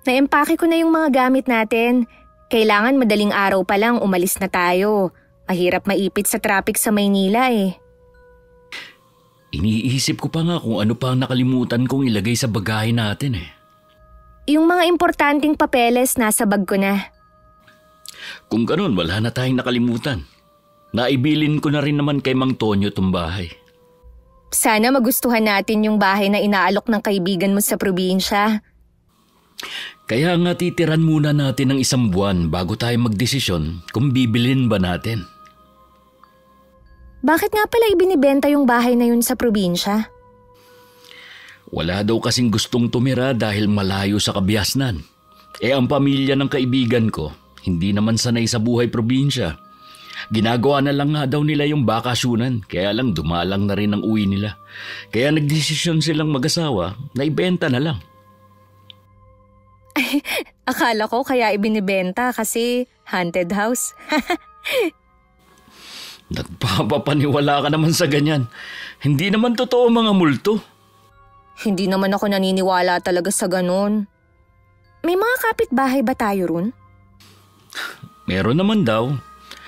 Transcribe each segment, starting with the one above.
Naempake ko na yung mga gamit natin. Kailangan madaling araw pa lang umalis na tayo. Mahirap maipit sa traffic sa Maynila eh. Iniisip ko pa nga kung ano pa ang nakalimutan kong ilagay sa bagahe natin eh. Yung mga importanteng papeles nasa bag ko na. Kung ganun, wala na tayong nakalimutan. Naibilin ko na rin naman kay Mang Tonyo tong bahay. Sana magustuhan natin yung bahay na inaalok ng kaibigan mo sa probinsya. Kaya nga titiran muna natin ng 1 buwan bago tayo magdesisyon kung bibilin ba natin. Bakit nga pala ibinibenta yung bahay na yun sa probinsya? Wala daw kasing gustong tumira dahil malayo sa kabiasnan. Ang pamilya ng kaibigan ko, hindi naman sanay sa buhay probinsya. Ginagawa na lang nga daw nila yung bakasyunan, kaya lang dumalang na rin ang uwi nila. Kaya nagdesisyon silang mag-asawa na ibenta na lang. Ay, akala ko kaya ibinibenta kasi haunted house. Nagpapapaniwala ka naman sa ganyan. Hindi naman totoo mga multo. Hindi naman ako naniniwala talaga sa ganun. May mga kapitbahay ba tayo ron? Meron naman daw.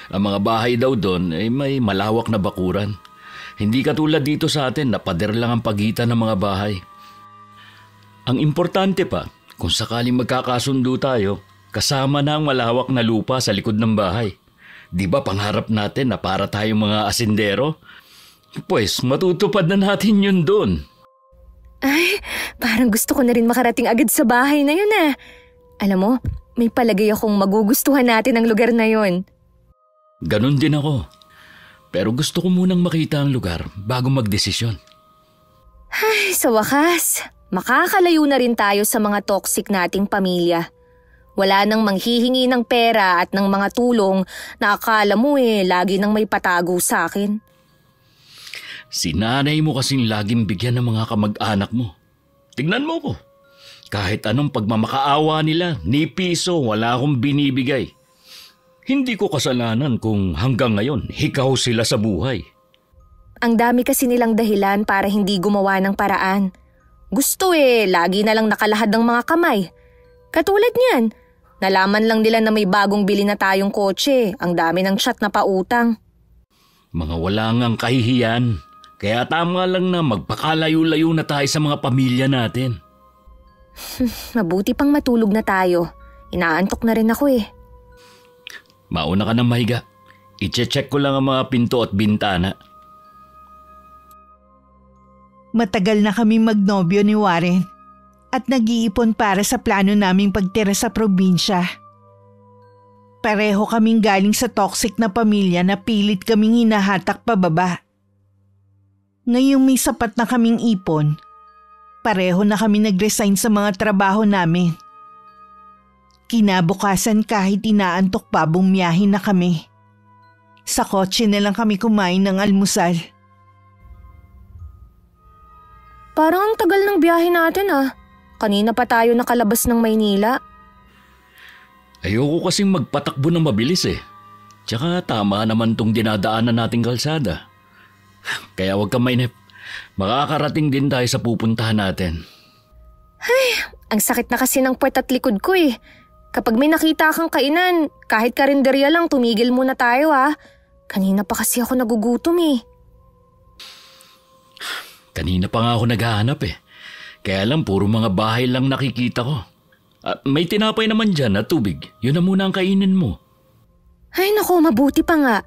Ang mga bahay daw doon ay may malawak na bakuran. Hindi katulad dito sa atin na pader lang ang pagitan ng mga bahay. Ang importante pa, kung sakaling magkakasundo tayo, kasama na ang malawak na lupa sa likod ng bahay. Di ba pangarap natin na para tayong mga asindero? Pues matutupad na natin yun doon. Ay, parang gusto ko na rin makarating agad sa bahay na yun ah. Alam mo, may palagay akong magugustuhan natin ang lugar na yun. Ganon din ako. Pero gusto ko munang makita ang lugar bago magdesisyon. Ay, sa wakas, makakalayo na rin tayo sa mga toxic nating pamilya. Wala nang manghihingi ng pera at ng mga tulong na akala mo lagi nang may patago sa akin. Si nanay mo kasing laging bigyan ng mga kamag-anak mo. Tignan mo ko. Kahit anong pagmamakaawa nila, ni piso wala akong binibigay. Hindi ko kasalanan kung hanggang ngayon hikaw sila sa buhay. Ang dami kasi nilang dahilan para hindi gumawa ng paraan. Gusto lagi na lang nakalahad ng mga kamay. Katulad niyan, nalaman lang nila na may bagong bili na tayong kotse, ang dami ng chat na pautang. Mga wala ngang kahihiyan. Kaya tama lang na magpakalayo-layo na tayo sa mga pamilya natin. Mabuti pang matulog na tayo. Inaantok na rin ako Mauna ka na mahiga. I-check ko lang ang mga pinto at bintana. Matagal na kami magnobyo ni Warren at nag-iipon para sa plano naming pagtira sa probinsya. Pareho kaming galing sa toxic na pamilya na pilit kaming hinahatak pababa. Ngayong may sapat na kaming ipon, pareho na kami nag-resign sa mga trabaho namin. Kinabukasan kahit inaantok pa bumiyahin na kami. Sa kotse na lang kami kumain ng almusal. Parang ang tagal ng biyahe natin Kanina pa tayo nakalabas ng Maynila. Ayoko kasing magpatakbo ng mabilis Tsaka tama naman tong dinadaanan nating kalsada. Kaya huwag kang mainip. Makakarating din tayo sa pupuntahan natin. Ay, ang sakit na kasi ng puwet at likod ko Kapag may nakita kang kainan, kahit karinderya lang, tumigil muna tayo Kanina pa kasi ako nagugutom Kanina pa nga ako naghahanap Kaya lang puro mga bahay lang nakikita ko. May tinapay naman dyan na tubig. Yun na muna ang kainin mo. Ay naku, mabuti pa nga.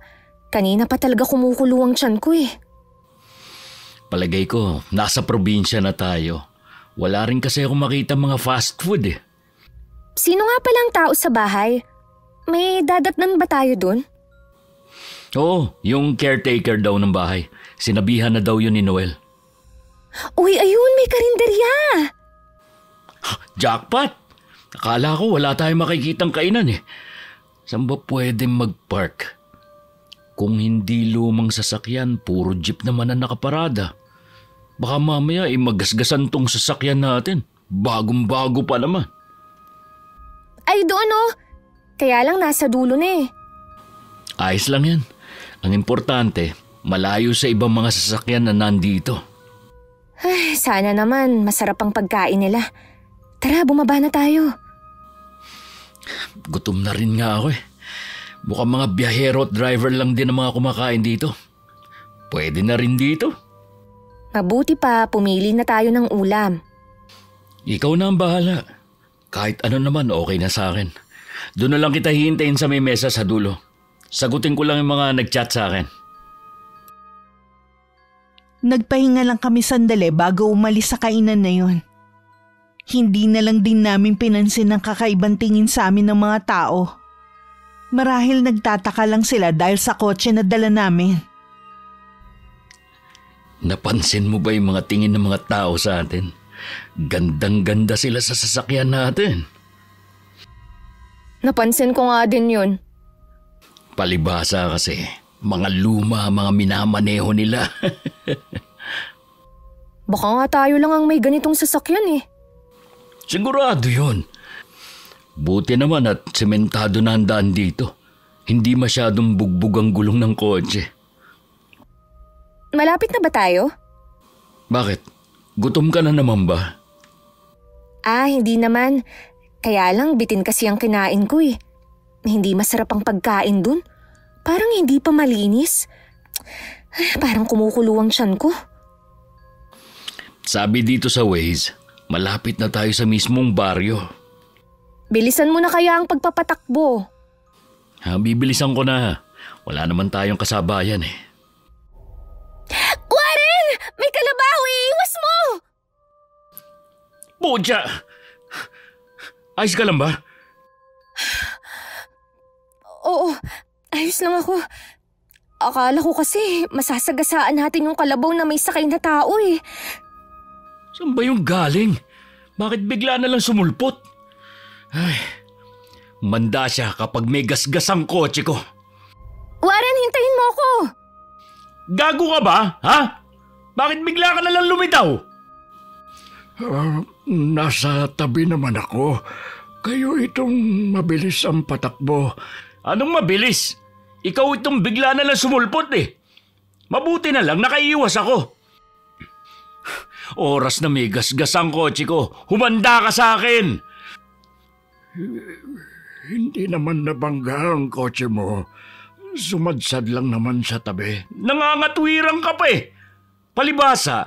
Kanina pa talaga kumukulo ang tiyan ko Palagay ko, nasa probinsya na tayo. Wala rin kasi ako makita mga fast food Sino nga palang tao sa bahay? May dadatnan ba tayo dun? Oo, yung caretaker daw ng bahay. Sinabihan na daw yun ni Noel. Uy, ayun, may karinderya! Jackpot! Akala ko wala tayong makikitang kainan Saan ba pwedeng mag-park? Kung hindi lumang sasakyan, puro jeep naman ang nakaparada. Baka mamaya magasgasan tong sasakyan natin. Bagong-bago pa naman. Ay doon Kaya lang nasa dulo na Ayos lang yan. Ang importante, malayo sa ibang mga sasakyan na nandito. Ay, sana naman masarap ang pagkain nila. Tara, bumaba na tayo. Gutom na rin nga ako eh. Mukhang mga biyahero at driver lang din ang mga kumakain dito. Pwede na rin dito. Mabuti pa, pumili na tayo ng ulam. Ikaw na ang bahala. Kahit ano naman okay na sa akin. Doon na lang kita hihintayin sa may mesa sa dulo. Sagutin ko lang yung mga nag-chat sa akin. Nagpahinga lang kami sandali bago umalis sa kainan na yun. Hindi na lang din namin pinansin ang kakaibang tingin sa amin ng mga tao. Marahil nagtataka lang sila dahil sa kotse na dala namin. Napansin mo ba yung mga tingin ng mga tao sa atin? Gandang-ganda sila sa sasakyan natin. Napansin ko nga din yun. Palibhasa kasi, mga luma, mga minamaneho nila. Baka nga tayo lang ang may ganitong sasakyan eh. Sigurado yun. Buti naman at sementado na ang daan dito. Hindi masyadong bugbog ang gulong ng kotse. Malapit na ba tayo? Bakit? Gutom ka na naman ba? Hindi naman. Kaya lang bitin kasi ang kinain ko eh. Hindi masarap ang pagkain dun. Parang hindi pa malinis. Parang kumukulo ang tiyan ko. Sabi dito sa Waze, malapit na tayo sa mismong baryo. Bilisan mo na kaya ang pagpapatakbo. Bibilisan ko na. Wala naman tayong kasabayan eh. Warren! May kalabaw! Iiwas mo! Pucha! Ayos ka lang ba? Oo, ayos lang ako. Akala ko kasi masasagasaan natin yung kalabaw na may sakay na tao eh. Saan ba yung galing? Bakit bigla na lang sumulpot? Ay, manda siya kapag may gasgas ang kotse ko. Warren, hintayin mo ako! Gago ka ba, ha? Bakit bigla ka na lang lumitaw? Nasa tabi naman ako. Kayo itong mabilis ang patakbo. Anong mabilis? Ikaw itong bigla na lang sumulpot eh. Mabuti na lang nakaiwas ako. Oras na may gasgas ang kotse ko. Humanda ka sa akin. Hindi naman nabangga ang kotse mo. Sumadsad lang naman sa tabi. Nangangatwirang ka pa eh. Palibhasa,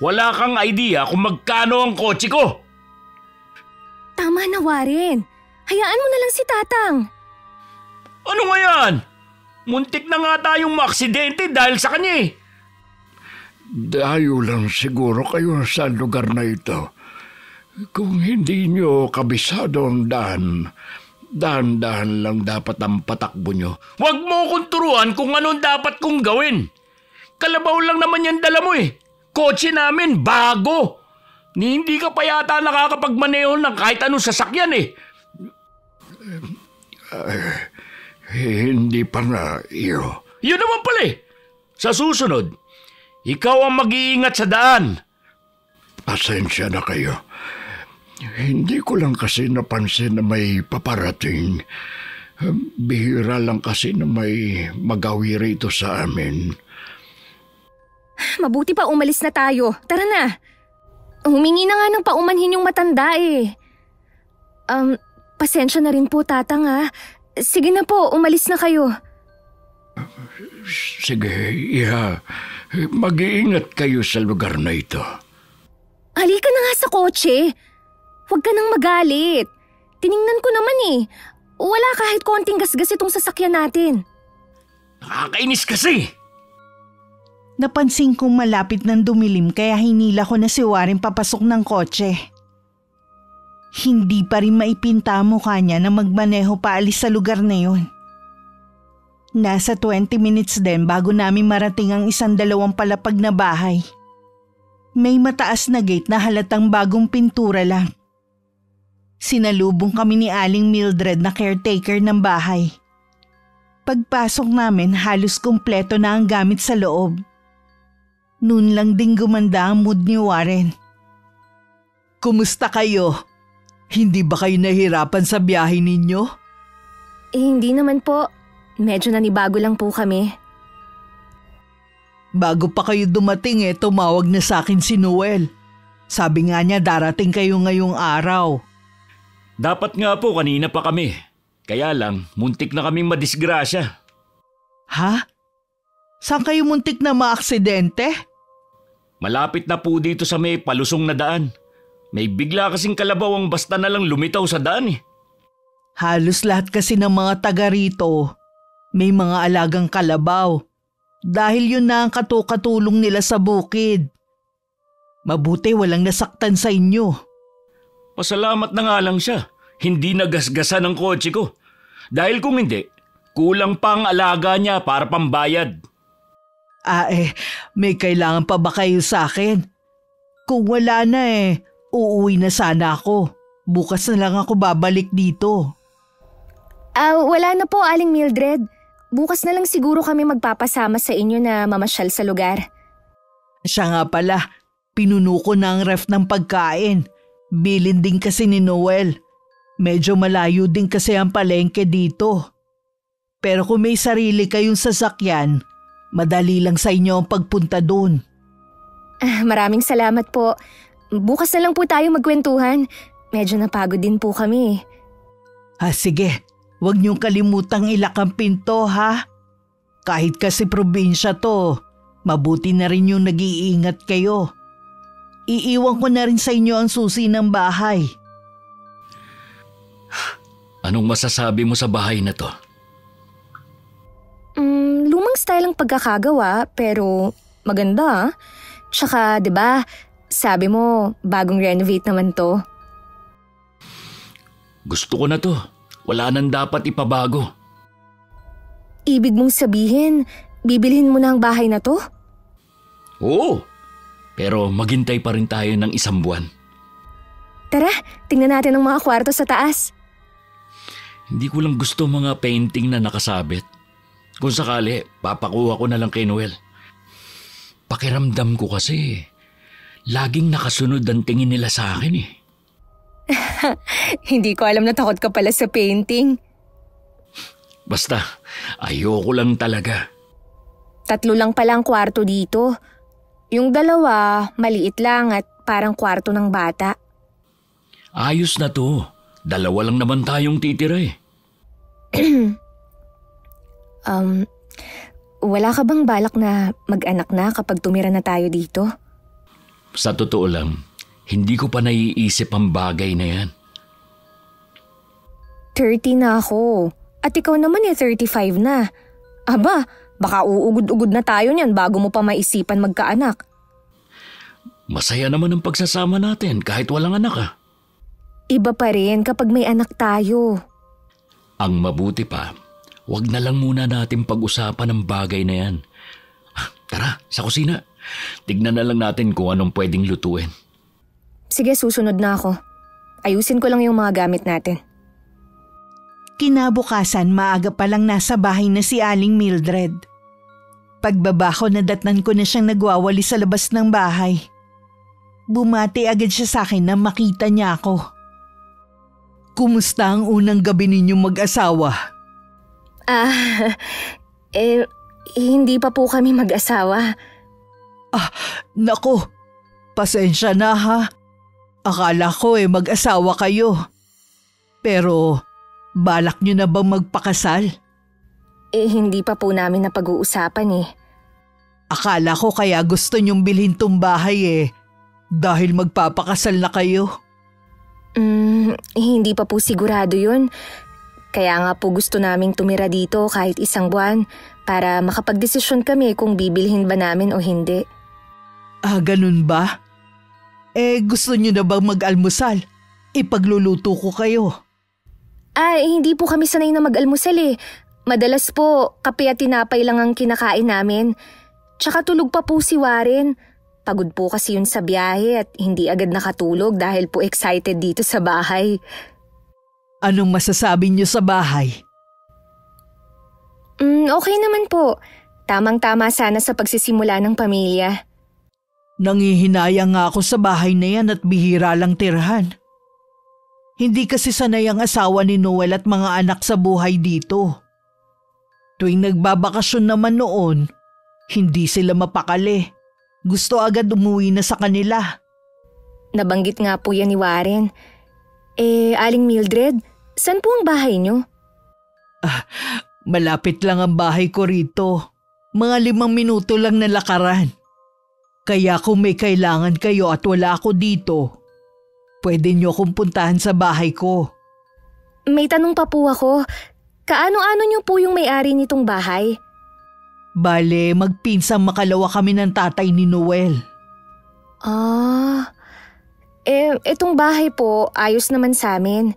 wala kang idea kung magkano ang kotse ko. Tama na, Warren. Hayaan mo na lang si Tatang. Ano nga yan? Muntik na nga tayong maaksidente dahil sa kanya eh. Dayo lang siguro kayo sa lugar na ito. Kung hindi nyo kabisado ang daan, dahan-dahan lang dapat ang patakbo nyo. Huwag mo kong turuan kung anong dapat kong gawin. Kalabaw lang naman yan dala mo eh. Kotse namin, bago. Hindi ka pa yata nakakapagmaneho ng kahit anong sasakyan eh. Hindi pa nga, iyo. Yun naman pala eh. Sa susunod, ikaw ang mag-iingat sa daan. Pasensya na kayo. Hindi ko lang kasi napansin na may paparating. Bihira lang kasi na may magawi rito sa amin. Mabuti pa umalis na tayo. Tara na. Humingi na nga ng paumanhin yung matanda eh. Pasensya na rin po, Tatang ha. Sige na po, umalis na kayo. Sige, Iha. Mag-iingat kayo sa lugar na ito. Halika na nga sa kotse. Huwag ka nang magalit. Tiningnan ko naman eh. Wala kahit konting gasgas itong sasakyan natin. Nakakainis kasi. Napansin kong malapit ng dumilim kaya hinila ko na si Warren papasok ng kotse. Hindi pa rin maipinta ang mukha niya na magmaneho paalis sa lugar na yun. Nasa 20 minutes din bago namin marating ang 1-2 palapag na bahay. May mataas na gate na halatang bagong pintura lang. Sinalubong kami ni Aling Mildred na caretaker ng bahay. Pagpasok namin halos kumpleto na ang gamit sa loob. Noon lang ding gumanda ang mood ni Warren. Kumusta kayo? Hindi ba kayo nahirapan sa biyahe ninyo? Hindi naman po. Medyo nanibago lang po kami. Bago pa kayo dumating tumawag na sa akin si Noel. Sabi nga niya darating kayo ngayong araw. Dapat nga po kanina pa kami. Kaya lang, muntik na kaming madisgrasya. Ha? Saan kayo muntik na maaksidente? Malapit na po dito sa may palusong na daan. May bigla kasing kalabaw ang basta na lang lumitaw sa daan eh. Halos lahat kasi ng mga taga rito may mga alagang kalabaw dahil yun na ang katukatulong nila sa bukid. Mabuti walang nasaktan sa inyo. Pasalamat na nga lang siya. Hindi nagasgasan ang kotse ko. Dahil kung hindi, kulang pa ang alaga niya para pambayad. May kailangan pa ba kayo sa akin? Kung wala na uuwi na sana ako. Bukas na lang ako babalik dito. Wala na po, Aling Mildred. Bukas na lang siguro kami magpapasama sa inyo na mamasyal sa lugar. Siya nga pala, pinuno ko na ang ref ng pagkain. Bilin din kasi ni Noel. Medyo malayo din kasi ang palengke dito. Pero kung may sarili kayong sasakyan, madali lang sa inyo ang pagpunta doon. Maraming salamat po. Bukas na lang po tayo magkwentuhan. Medyo napagod din po kami. Sige. Huwag niyong kalimutang ilak ang pinto, ha? Kahit kasi probinsya to, mabuti na rin yung nag-iingat kayo. Iiwan ko na rin sa inyo ang susi ng bahay. Anong masasabi mo sa bahay na to? Lumang style ang pagkakagawa pero maganda. Tsaka 'di ba, sabi mo bagong renovate naman to. Gusto ko na to. Wala nang dapat ipabago. Ibig mong sabihin, bibilhin mo na ang bahay na to? Oo, pero maghintay pa rin tayo ng 1 buwan. Tara, tingnan natin ang mga kwarto sa taas. Hindi ko lang gusto mga painting na nakasabit. Kung sakali, papakuha ko na lang kay Noel. Pakiramdam ko kasi, laging nakasunod ang tingin nila sa akin eh. Hindi ko alam na takot ka pala sa painting. Basta, ayoko lang talaga. 3 lang pala ang kwarto dito. Yung 2, maliit lang at parang kwarto ng bata. Ayos na to. 2 lang naman tayong titira eh. Wala ka bang balak na mag-anak na kapag tumira na tayo dito? Sa totoo lang, hindi ko pa naiisip ang bagay na yan. 30 na ako. At ikaw naman 35 na. Aba, baka uugod-ugod na tayo niyan bago mo pa maisipan magkaanak. Masaya naman ang pagsasama natin kahit walang anak ah. Iba pa rin kapag may anak tayo. Ang mabuti pa, wag na lang muna natin pag-usapan ang bagay na yan. Tara, sa kusina. Tignan na lang natin kung anong pwedeng lutuin. Sige, susunod na ako. Ayusin ko lang yung mga gamit natin. Kinabukasan, maaga pa lang nasa bahay na si Aling Mildred. Pagbaba ko, nadatnan ko na siyang nagwawali sa labas ng bahay. Bumati agad siya sa akin nang makita niya ako. Kumusta ang unang gabi ninyong mag-asawa? Hindi pa po kami mag-asawa. Nako, pasensya na ha. Akala ko mag-asawa kayo. Pero balak nyo na bang magpakasal? Hindi pa po namin napag-uusapan eh. Akala ko kaya gusto nyong bilhin tong bahay dahil magpapakasal na kayo. Hindi pa po sigurado yun. Kaya nga po gusto naming tumira dito kahit 1 buwan para makapagdesisyon kami kung bibilhin ba namin o hindi. Ganun ba? Gusto nyo na bang mag-almusal? Ipagluluto ko kayo. Hindi po kami sanay na mag-almusal eh. Madalas po, kape at tinapay lang ang kinakain namin. Tsaka tulog pa po si Warren. Pagod po kasi yun sa biyahe at hindi agad nakatulog dahil po excited dito sa bahay. Anong masasabi niyo sa bahay? Okay naman po. Tamang-tama sana sa pagsisimula ng pamilya. Nangihinayang nga ako sa bahay na yan at bihira lang tirhan. Hindi kasi sanay ang asawa ni Noel at mga anak sa buhay dito. Tuwing nagbabakasyon naman noon, hindi sila mapakali. Gusto agad umuwi na sa kanila. Nabanggit nga po yan ni Warren. Aling Mildred, saan po ang bahay niyo? Malapit lang ang bahay ko rito. Mga 5 minuto lang na lakaran. Kaya kung may kailangan kayo at wala ako dito, pwede niyo akong puntahan sa bahay ko. May tanong pa po ako. Kaano-ano niyo po yung may-ari nitong bahay? Bale, magpinsang makalawa kami ng tatay ni Noel. Itong bahay po, ayos naman sa amin.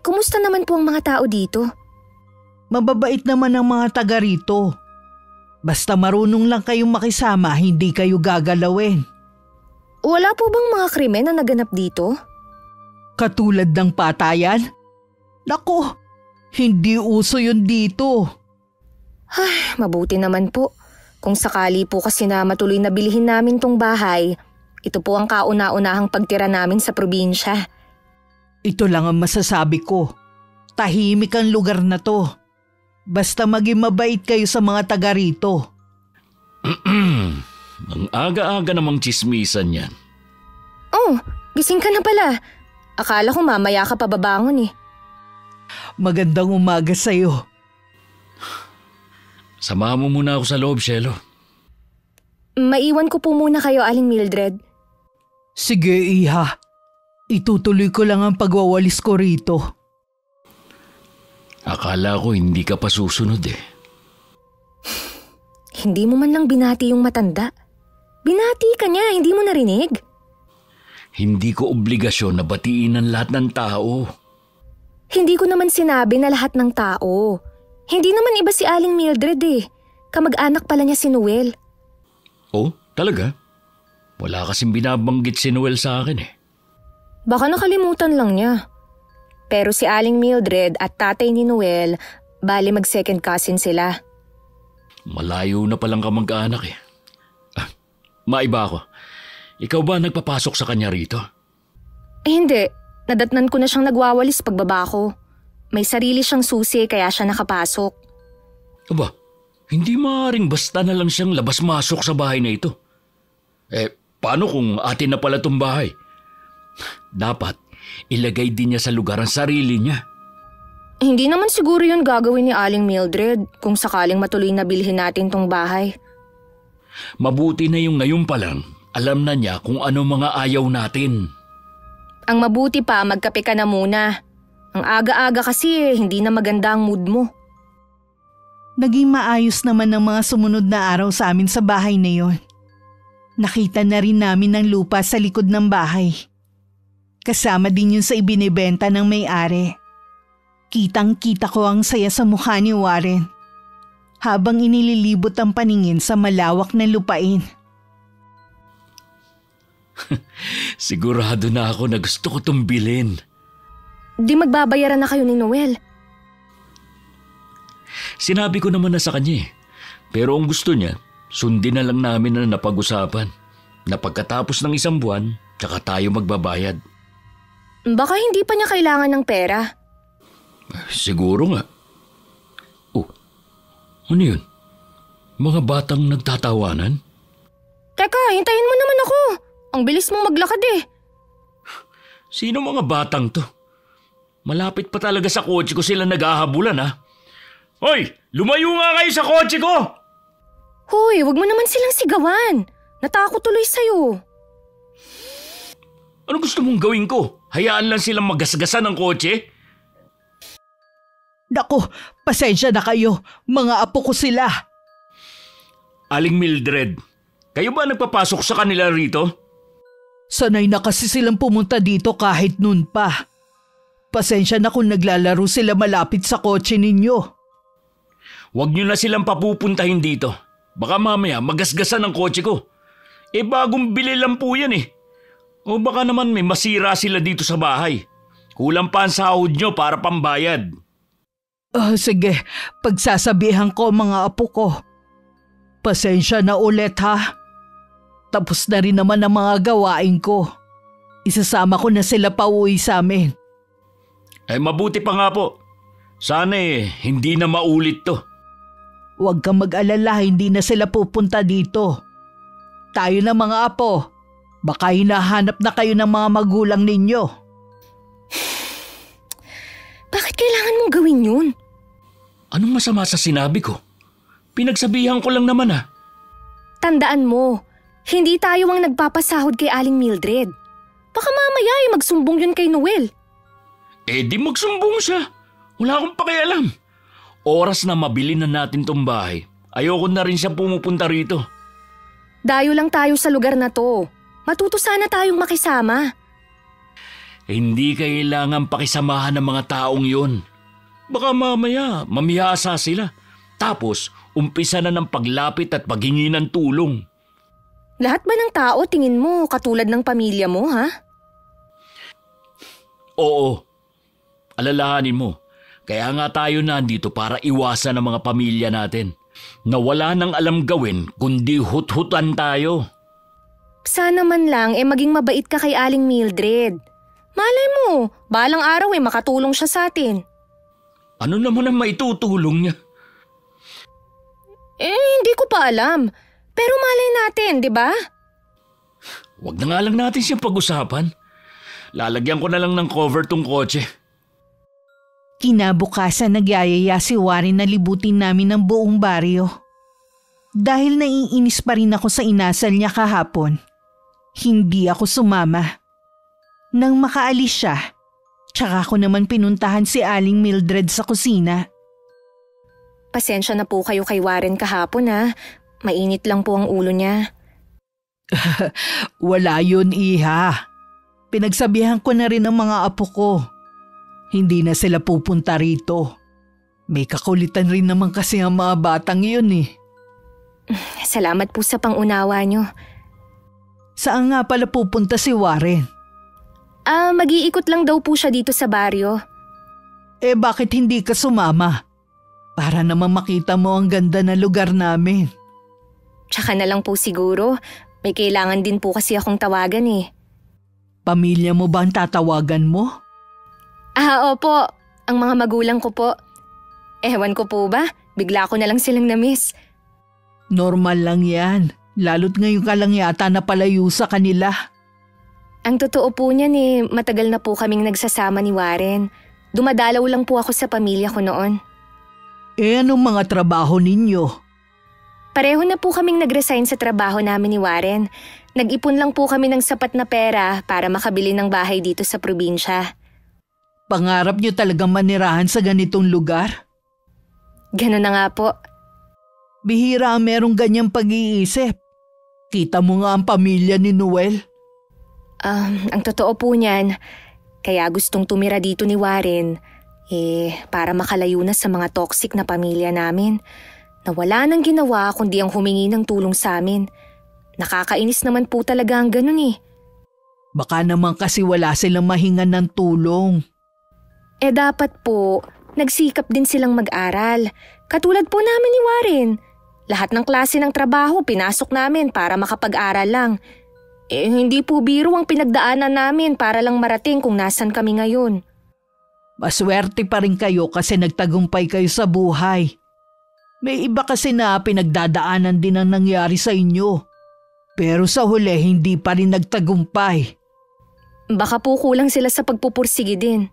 Kumusta naman po ang mga tao dito? Mababait naman ang mga taga rito. Basta marunong lang kayong makisama, hindi kayo gagalawin. Wala po bang mga krimen na naganap dito? Katulad ng patayan? Naku, hindi uso yun dito. Mabuti naman po. Kung sakali po kasi na matuloy na bilhin namin tong bahay, ito po ang kauna-unahang pagtira namin sa probinsya. Ito lang ang masasabi ko. Tahimik ang lugar na to. Basta maging mabait kayo sa mga taga rito. Ang aga-aga namang tsismisan yan. Oh, gising ka na pala. Akala ko mamaya ka pa babangon eh. Magandang umaga sa'yo. Samahan mo muna ako sa loob, Shelo. Maiwan ko po muna kayo, Aling Mildred. Sige, Iha. Itutuloy ko lang ang pagwawalis ko rito. Akala ko hindi ka pa susunod eh. Hindi mo man lang binati yung matanda. Binati ka niya, hindi mo narinig? Hindi ko obligasyon na batiin ang lahat ng tao. Hindi ko naman sinabi na lahat ng tao. Hindi naman iba si Aling Mildred eh. Kamag-anak pala niya si Noel. Oh, talaga? Wala kasing binabanggit si Noel sa akin eh. Baka nakalimutan lang niya. Pero si Aling Mildred at tatay ni Noel, bali mag-second cousin sila. Malayo na palang kamag-anak eh. Maiba ako. Ikaw ba nagpapasok sa kanya rito? Hindi. Nadatnan ko na siyang nagwawalis pagbaba ko. May sarili siyang susi kaya siya nakapasok. Aba, hindi maaaring basta na lang siyang labas-masok sa bahay na ito. Paano kung atin na pala itong bahay? Dapat ilagay din niya sa lugar ang sarili niya. Hindi naman siguro yun gagawin ni Aling Mildred kung sakaling matuloy na bilhin natin tong bahay. Mabuti na yung ngayon pa lang, alam na niya kung ano mga ayaw natin. Ang mabuti pa, magkape ka na muna. Ang aga-aga kasi hindi na maganda ang mood mo. Naging maayos naman ang mga sumunod na araw sa amin sa bahay na yon. Nakita na rin namin ang lupa sa likod ng bahay. Kasama din yun sa ibinibenta ng may-ari. Kitang-kita ko ang saya sa mukha ni Warren habang inililibot ang paningin sa malawak na lupain. Sigurado na ako na gusto ko itong bilhin. Di magbabayaran na kayo ni Noel. Sinabi ko naman na sa kanya eh. Pero ang gusto niya, sundin na lang namin na napag-usapan. Na pagkatapos ng 1 buwan, tsaka tayo magbabayad. Baka hindi pa niya kailangan ng pera. Siguro nga. Oh, ano yun? Mga batang nagtatawanan? Teka, hintayin mo naman ako. Ang bilis mong maglakad eh. Sino mga batang to? Malapit pa talaga sa kotse ko sila naghahabulan ha. Hoy, lumayo nga kayo sa kotse ko! Hoy, wag mo naman silang sigawan. Natakot tuloy sa'yo. Ano gusto mong gawin ko? Hayaan lang silang magasgasan ng kotse? Naku, pasensya na kayo. Mga apo ko sila. Aling Mildred, kayo ba nagpapasok sa kanila rito? Sanay na kasi silang pumunta dito kahit noon pa. Pasensya na kung naglalaro sila malapit sa kotse ninyo. Huwag niyo na silang papupuntahin dito. Baka mamaya magasgasan ang kotse ko. Bagong bili lang po yan eh. O baka naman may masira sila dito sa bahay. Kulang pa ang sahod nyo para pambayad. Sige, pagsasabihan ko mga apo ko. Pasensya na ulit ha. Tapos na rin naman ang mga gawain ko. Isasama ko na sila pauwi sa amin. Mabuti pa nga po. Sana hindi na maulit to. Huwag kang mag-alala, hindi na sila pupunta dito. Tayo na mga apo. Baka hinahanap na kayo ng mga magulang ninyo. kailangan mong gawin yun? Anong masama sa sinabi ko? Pinagsabihan ko lang naman Tandaan mo, hindi tayo ang nagpapasahod kay Aling Mildred. Baka mamaya ay magsumbong yun kay Noel. Di magsumbong siya. Wala akong pakialam. Oras na mabili na natin tong bahay. Ayoko na rin siya pumupunta rito. Dayo lang tayo sa lugar na to. Matuto sana tayong makisama. Hindi kailangan pakisamahan ng mga taong yun. Baka mamaya mamihasa sila. Tapos umpisa na ng paglapit at paghingi ng tulong. Lahat ba ng tao tingin mo katulad ng pamilya mo, ha? Oo. Alalahanin mo. Kaya nga tayo nandito para iwasan ang mga pamilya natin. Na wala nang alam gawin kundi hut-hutan tayo. Sana man lang maging mabait ka kay Aling Mildred. Malay mo, balang araw makatulong siya sa atin. Ano naman ang maitutulong niya? Hindi ko pa alam. Pero malay natin, di ba? Huwag na nga lang natin siyang pag-usapan. Lalagyan ko na lang ng cover tong kotse. Kinabukasan nagyayaya si Warren na libutin namin ang buong baryo. Dahil naiinis pa rin ako sa inasal niya kahapon, hindi ako sumama. Nang makaalis siya, tsaka ko naman pinuntahan si Aling Mildred sa kusina. Pasensya na po kayo kay Warren kahapon, ha. Mainit lang po ang ulo niya. Wala yun, iha. Pinagsabihan ko na rin ang mga apo ko. Hindi na sila pupunta rito. May kakulitan rin naman kasi ang mga batang yun Salamat po sa pangunawa niyo. Saan nga pala pupunta si Warren? Mag-iikot lang daw po siya dito sa baryo. Bakit hindi ka sumama? Para naman makita mo ang ganda na lugar namin. Tsaka na lang po siguro. May kailangan din po kasi akong tawagan Pamilya mo ba ang tatawagan mo? Opo. Ang mga magulang ko po. Ewan ko po ba? Bigla ko na lang silang na-miss. Normal lang yan. Lalo't ngayon ka lang yata napalayo sa kanila. Ang totoo po niyan matagal na po kaming nagsasama ni Warren. Dumadalaw lang po ako sa pamilya ko noon. Anong mga trabaho ninyo? Pareho na po kaming nag-resign sa trabaho namin ni Warren. Nag-ipon lang po kami ng sapat na pera para makabili ng bahay dito sa probinsya. Pangarap niyo talagang manirahan sa ganitong lugar? Ganun na nga po. Bihira ang merong ganyang pag-iisip. Kita mo nga ang pamilya ni Noel. Ang totoo po niyan, kaya gustong tumira dito ni Warren, para makalayo na sa mga toxic na pamilya namin, na wala nang ginawa kundi ang humingi ng tulong sa amin. Nakakainis naman po talaga ang ganun Baka naman kasi wala silang mahingan ng tulong. Dapat po, nagsikap din silang mag-aral. Katulad po namin ni Warren. Lahat ng klase ng trabaho pinasok namin para makapag-aral lang. Hindi po biro ang pinagdaanan namin para lang marating kung nasan kami ngayon. Maswerte pa rin kayo kasi nagtagumpay kayo sa buhay. May iba kasi na pinagdadaanan din ang nangyari sa inyo. Pero sa huli hindi pa rin nagtagumpay. Baka po kulang sila sa pagpupursige din.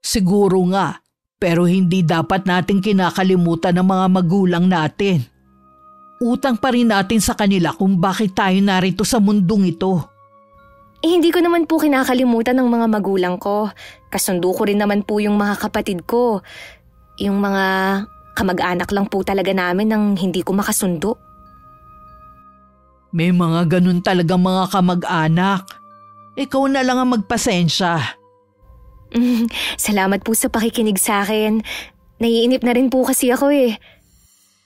Siguro nga, pero hindi dapat nating kinakalimutan ang mga magulang natin. Utang pa rin natin sa kanila kung bakit tayo narito sa mundong ito. Hindi ko naman po kinakalimutan ng mga magulang ko. Kasundo ko rin naman po yung mga kapatid ko. Yung mga kamag-anak lang po talaga namin nang hindi ko makasundo. May mga ganun talagang mga kamag-anak. Ikaw na lang ang magpasensya. Salamat po sa pakikinig sa akin. Naiinip na rin po kasi ako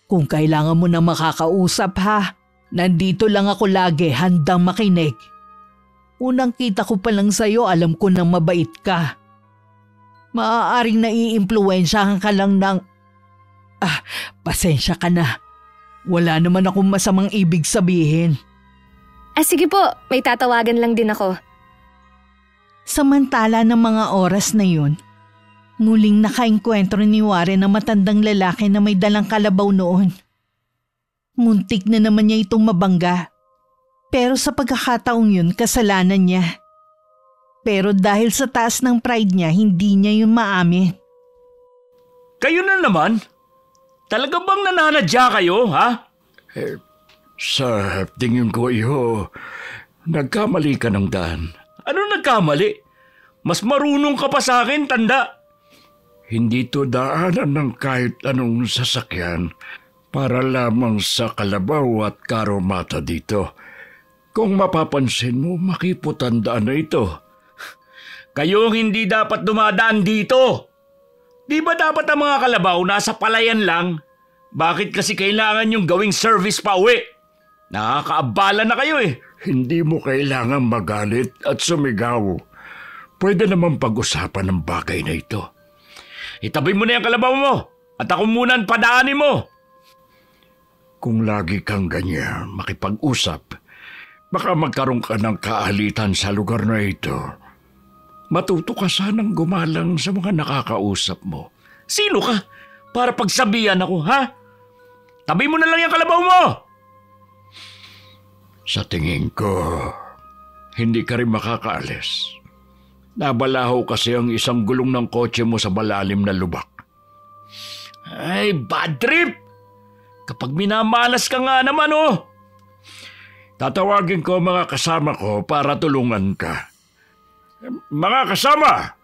Kung kailangan mo na makakausap nandito lang ako lagi handang makinig. Unang kita ko pa lang sa'yo alam ko nang mabait ka. Maaaring naiimpluwensyahan ka lang ng… pasensya ka na. Wala naman akong masamang ibig sabihin. Sige po, may tatawagan lang din ako. Samantala ng mga oras na yun, muling nakaengkwentro ni Warren na matandang lalaki na may dalang kalabaw noon. Muntik na naman niya itong mabangga. Pero sa pagkakataong yun, kasalanan niya. Pero dahil sa taas ng pride niya, hindi niya yun maamin. Kayo na naman? Talaga bang nananadya kayo, ha? Sa tingin ko, iho, nagkamali ka ng daan. Ano nagkamali? Mas marunong ka pa sa akin, tanda. Hindi to daanan ng kahit anong sasakyan para lamang sa Kalabaw at Karomata dito. Kung mapapansin mo, makiputandaan na ito. Kayo hindi dapat dumadaan dito. Di ba dapat ang mga kalabaw nasa palayan lang? Bakit kasi kailangan yung gawing service pa uwi? Nakakaabala na kayo eh. Hindi mo kailangan magalit at sumigaw. Pwede naman pag-usapan ng bagay na ito. Itabi mo na yung kalabaw mo at ako muna ang padaanin mo. Kung lagi kang ganyan makipag-usap, baka magkaroon ka ng kaalitan sa lugar na ito. Matuto ka sanang gumalang sa mga nakakausap mo. Sino ka? Para pagsabihan ako, ha? Tabi mo na lang yung kalabaw mo! Sa tingin ko, hindi ka rin makakaalis. Nabalaho kasi ang isang gulong ng kotse mo sa malalim na lubak. Ay, bad trip! Kapag minamalas ka nga naman, oh! Tatawagin ko mga kasama ko para tulungan ka. Mga kasama,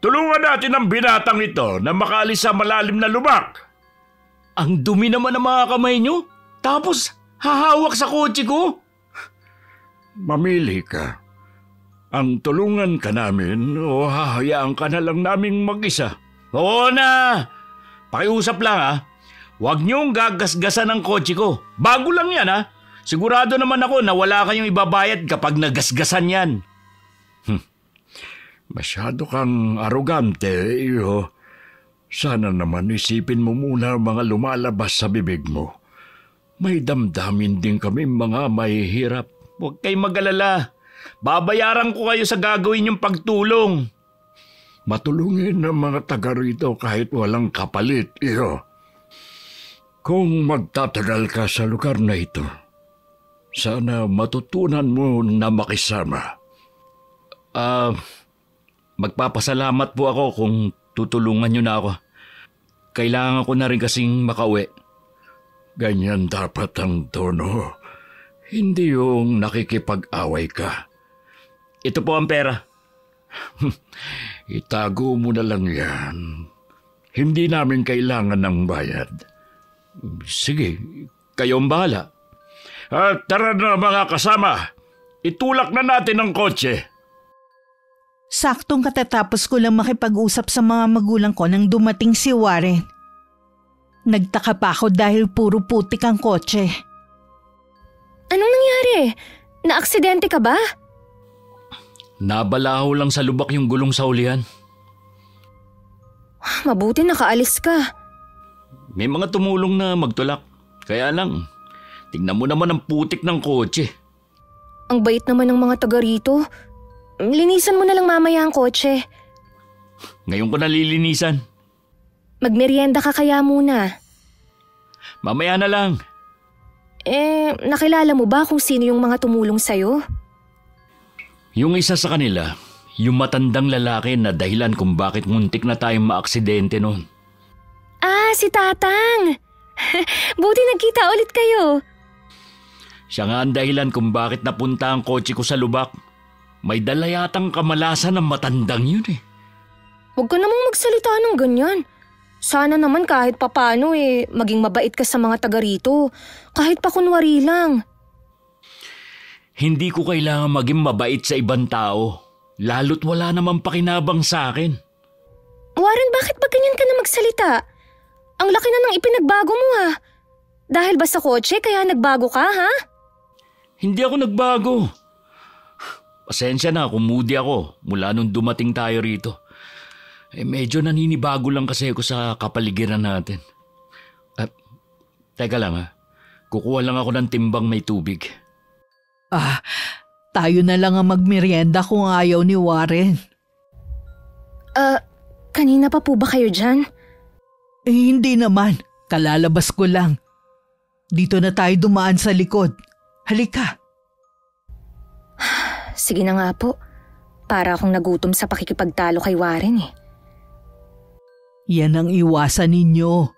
tulungan natin ang binatang ito na makaalis sa malalim na lubak. Ang dumi naman ng mga kamay nyo. Tapos, hahawak sa kotse ko. Mamili ka. Ang tulungan ka namin o hahayaan ka na lang naming mag-isa. Oo na. Pakiusap lang ha. Huwag niyong gagasgasan ang kotse ko. Bago lang yan ha. Sigurado naman ako na wala kayong ibabayad kapag nagasgasan yan. Masyado kang arogante, iyo. Sana naman isipin mo muna ang mga lumalabas sa bibig mo. May damdamin din kami mga mahihirap. Huwag kayong mag-alala. Babayaran ko kayo sa gagawin yung pagtulong. Matulungin ang mga taga rito kahit walang kapalit, iyo. Kung magtatagal ka sa lugar na ito, sana matutunan mo na makisama. Magpapasalamat po ako kung tutulungan niyo na ako. Kailangan ko na rin kasing makauwi. Ganyan dapat ang tono. Hindi yung nakikipag-away ka. Ito po ang pera. Itago mo na lang yan. Hindi namin kailangan ng bayad. Sige, kayong bahala. Tara na mga kasama. Itulak na natin ang kotse. Saktong katatapos ko lang makipag-usap sa mga magulang ko nang dumating si Warren. Nagtaka pa ako dahil puro putik ang kotse. Anong nangyari? Naaksidente ka ba? Nabalaho lang sa lubak yung gulong sa ulihan. Mabuti nakaalis ka. May mga tumulong na magtulak. Kaya lang, tingnan mo naman ang putik ng kotse. Ang bait naman ng mga taga rito. Linisan mo na lang mamaya ang kotse. Ngayon ko nalilinisan. Magmerienda ka kaya muna. Mamaya na lang. Nakilala mo ba kung sino yung mga tumulong sa'yo? Yung isa sa kanila, yung matandang lalaki na dahilan kung bakit muntik na tayong maaksidente noon. Si Tatang! Buti nagkita ulit kayo. Siya nga ang dahilan kung bakit napunta ang kotse ko sa lubak. May dala yatang kamalasan ng matandang yun eh. Huwag ka namang magsalita ng ganyan. Sana naman kahit papano maging mabait ka sa mga taga rito. Kahit pa kunwari lang. Hindi ko kailangan maging mabait sa ibang tao. Lalo't wala namang pakinabang sa akin. Warren, bakit ba ganyan ka na magsalita? Ang laki na ng ipinagbago mo ha. Dahil ba sa kotse kaya nagbago ka ha? Hindi ako nagbago. Pasensya na kung moody ako mula nung dumating tayo rito. Medyo naninibago lang kasi ako sa kapaligiran natin. Teka lang ha. Kukuha lang ako ng timbang may tubig. Tayo na lang ang magmerienda kung ayaw ni Warren. Kanina pa po ba kayo dyan? Hindi naman. Kalalabas ko lang. Dito na tayo dumaan sa likod. Halika. Sige na nga po. Para akong nagutom sa pakikipagtalo kay Warren eh. Yan ang iwasan ninyo.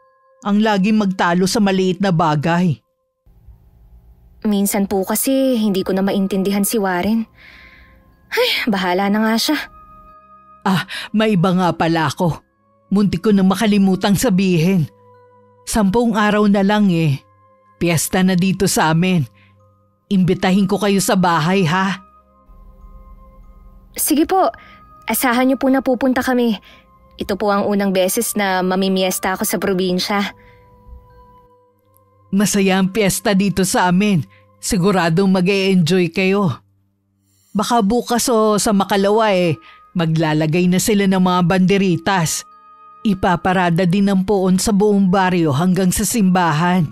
Ang laging magtalo sa maliit na bagay. Minsan po kasi hindi ko na maintindihan si Warren. Ay, bahala na nga siya. May iba nga pala ako. Muntik ko na makalimutang sabihin. 10 araw na lang Piyesta na dito sa amin. Imbitahin ko kayo sa bahay ha. Sige po, asahan niyo po na pupunta kami. Ito po ang unang beses na mamimiesta ako sa probinsya. Masaya ang piyesta dito sa amin. Siguradong mag-e-enjoy kayo. Baka bukas o sa makalawa maglalagay na sila ng mga banderitas. Ipaparada din ang poon sa buong baryo hanggang sa simbahan.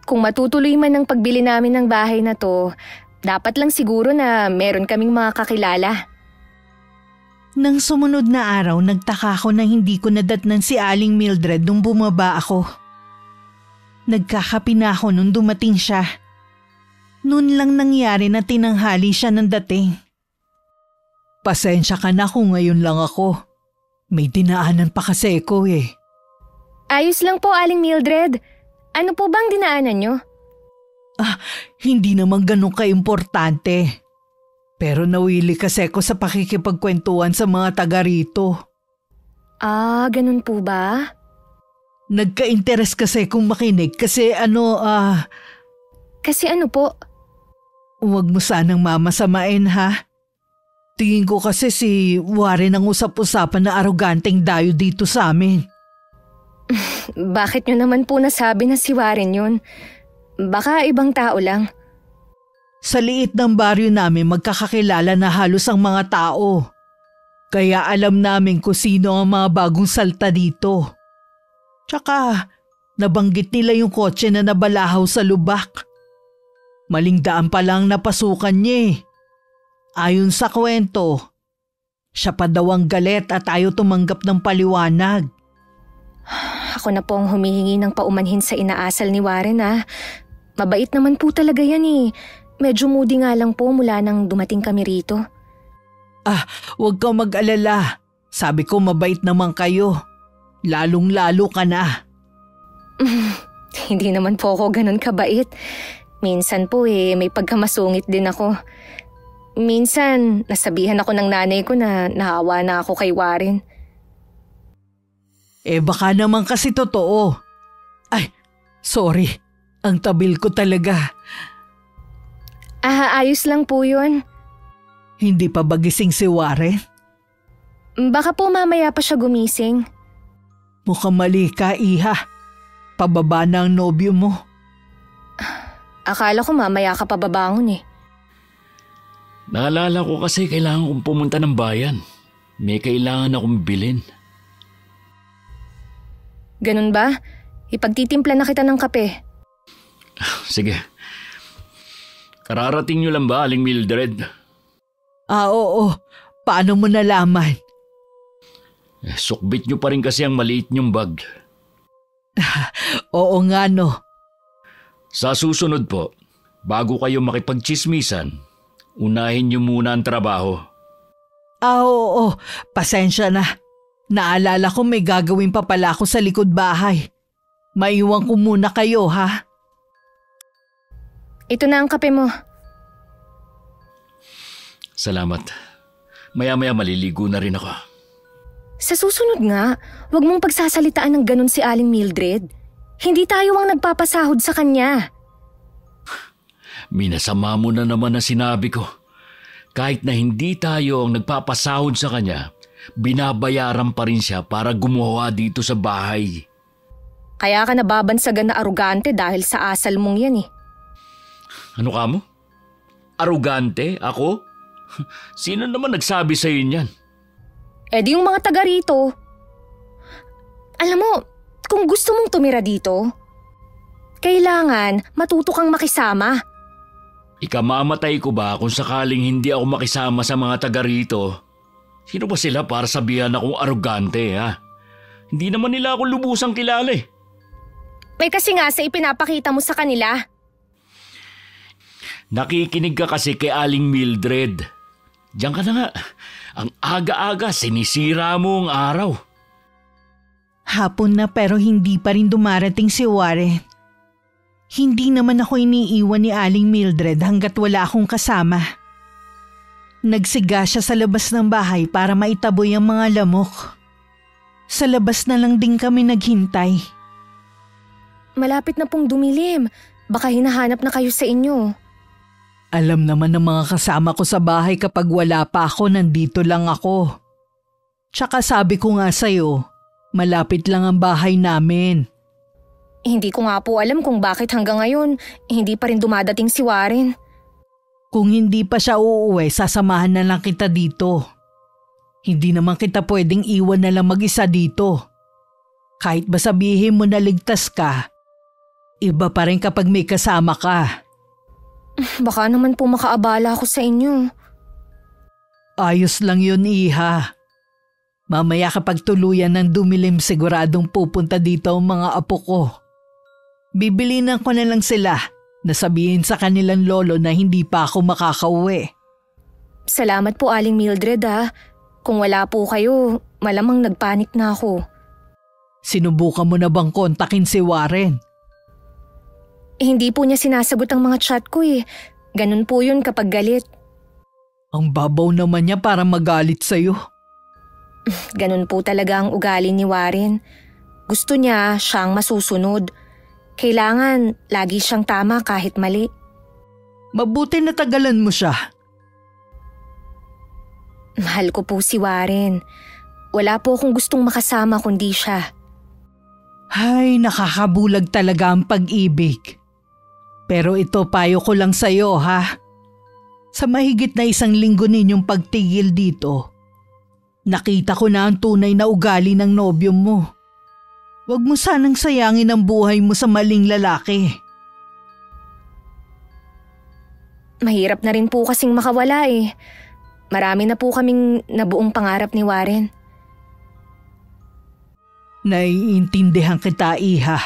Kung matutuloy man ang pagbili namin ng bahay na to, dapat lang siguro na meron kaming mga kakilala. Nang sumunod na araw, nagtaka ako na hindi ko nadatnan si Aling Mildred nung bumaba ako. Nagkakape na ako nung dumating siya. Noon lang nangyari na tinanghali siya ng dating. Pasensya ka na kung ngayon lang ako. May dinaanan pa kasi ako Ayos lang po, Aling Mildred. Ano po bang dinaanan nyo? Hindi naman ganun ka-importante. Pero nawili kasi ako sa pakikipagkwentuhan sa mga taga rito. Ganun po ba? Nagka-interes kasi kung makinig kasi Kasi ano po? Huwag mo sanang mamasamain ha. Tingin ko kasi si Warren ang usap-usapan na aroganteng dayo dito sa amin. Bakit nyo naman po nasabi na si Warren yun? Baka ibang tao lang. Sa liit ng baryo namin magkakakilala na halos ang mga tao. Kaya alam namin kung sino ang mga bagong salta dito. Tsaka nabanggit nila yung kotse na nabalahaw sa lubak. Maling daan pa lang napasukan niya Ayon sa kwento, siya pa daw ang galit at ayaw tumanggap ng paliwanag. Ako na po ang humihingi ng paumanhin sa inaasal ni Warren Mabait naman po talaga yan Medyo moody nga lang po mula nang dumating kami rito. Huwag kang mag-alala. Sabi ko mabait naman kayo. Lalong-lalo ka na. Hindi naman po ako ganun kabait. Minsan po may pagkamasungit din ako. Minsan nasabihan ako ng nanay ko na naawa na ako kay Warren. Baka naman kasi totoo. Ay, sorry. Ang tabil ko talaga. Ayos lang po yun. Hindi pa ba gising si Warren? Baka po mamaya pa siya gumising. Mukhang mali ka, Iha. Pababa na ang nobyo mo. Akala ko mamaya ka pababangon Naalala ko kasi kailangan kong pumunta ng bayan. May kailangan akong bilhin. Ganun ba? Ipagtitimpla na kita ng kape. Sige. Kararating nyo lang ba, Aling Mildred? Oo. Paano mo nalaman? Sukbit nyo pa rin kasi ang maliit nyong bag. Oo nga no. Sa susunod po, bago kayo makipagchismisan, unahin nyo muna ang trabaho. Oo. Pasensya na. Naalala ko may gagawin pa pala ako sa likod bahay. Maiwan ko muna kayo ha. Ito na ang kape mo. Salamat. Maya-maya maliligo na rin ako. Sa susunod nga, huwag mong pagsasalitaan ng ganun si Aling Mildred. Hindi tayo ang nagpapasahod sa kanya. Minasama mo na naman na sinabi ko. Kahit na hindi tayo ang nagpapasahod sa kanya, binabayaran pa rin siya para gumawa dito sa bahay. Kaya ka nababansagan na arugante dahil sa asal mong yan Ano ka mo? Arugante? Ako? Sino naman nagsabi sa iyo niyan? Di yung mga taga rito. Alam mo, kung gusto mong tumira dito, kailangan matuto kang makisama. Ikamamatay ko ba kung sakaling hindi ako makisama sa mga taga rito? Sino ba sila para sabihan akong arugante ha? Hindi naman nila ako lubusang kilala May kasi nga sa ipinapakita mo sa kanila. Nakikinig ka kasi kay Aling Mildred. Diyan ka na nga. Ang aga-aga sinisira mo ang araw. Hapon na pero hindi pa rin dumarating si Warren. Hindi naman ako iniiwan ni Aling Mildred hanggat wala akong kasama. Nagsiga siya sa labas ng bahay para maitaboy ang mga lamok. Sa labas na lang din kami naghintay. Malapit na pong dumilim. Baka hinahanap na kayo sa inyo. Alam naman ng mga kasama ko sa bahay kapag wala pa ako, nandito lang ako. Tsaka sabi ko nga sa'yo, malapit lang ang bahay namin. Hindi ko nga po alam kung bakit hanggang ngayon hindi pa rin dumadating si Warren. Kung hindi pa siya uuwi, sasamahan na lang kita dito. Hindi naman kita pwedeng iwan na lang mag-isa dito. Kahit ba sabihin mo na ligtas ka, iba pa rin kapag may kasama ka. Baka naman po makaabala ako sa inyo. Ayos lang yun, Iha. Mamaya kapag tuluyan ng dumilim, siguradong pupunta dito ang mga apo ko. Bibilinan ko na lang sila na sabihin sa kanilang lolo na hindi pa ako makakauwi. Salamat po, Aling Mildred ha. Kung wala po kayo, malamang nagpanik na ako. Sinubukan mo na bang kontakin si Warren? Hindi po niya sinasagot ang mga chat ko eh. Ganun po yun kapag galit. Ang babaw naman niya para magalit sa'yo. Ganun po talaga ang ugali ni Warren. Gusto niya siyang masusunod. Kailangan lagi siyang tama kahit mali. Mabuti na tagalan mo siya. Mahal ko po si Warren. Wala po akong gustong makasama kundi siya. Ay, nakakabulag talaga ang pag-ibig. Pero ito payo ko lang sa'yo ha. Sa mahigit na 1 linggo ninyong pagtigil dito, nakita ko na ang tunay na ugali ng nobyo mo. Huwag mo sanang sayangin ang buhay mo sa maling lalaki. Mahirap na rin po kasing makawala eh. Marami na po kaming nabuong pangarap ni Warren. Naiintindihan kita, Iha.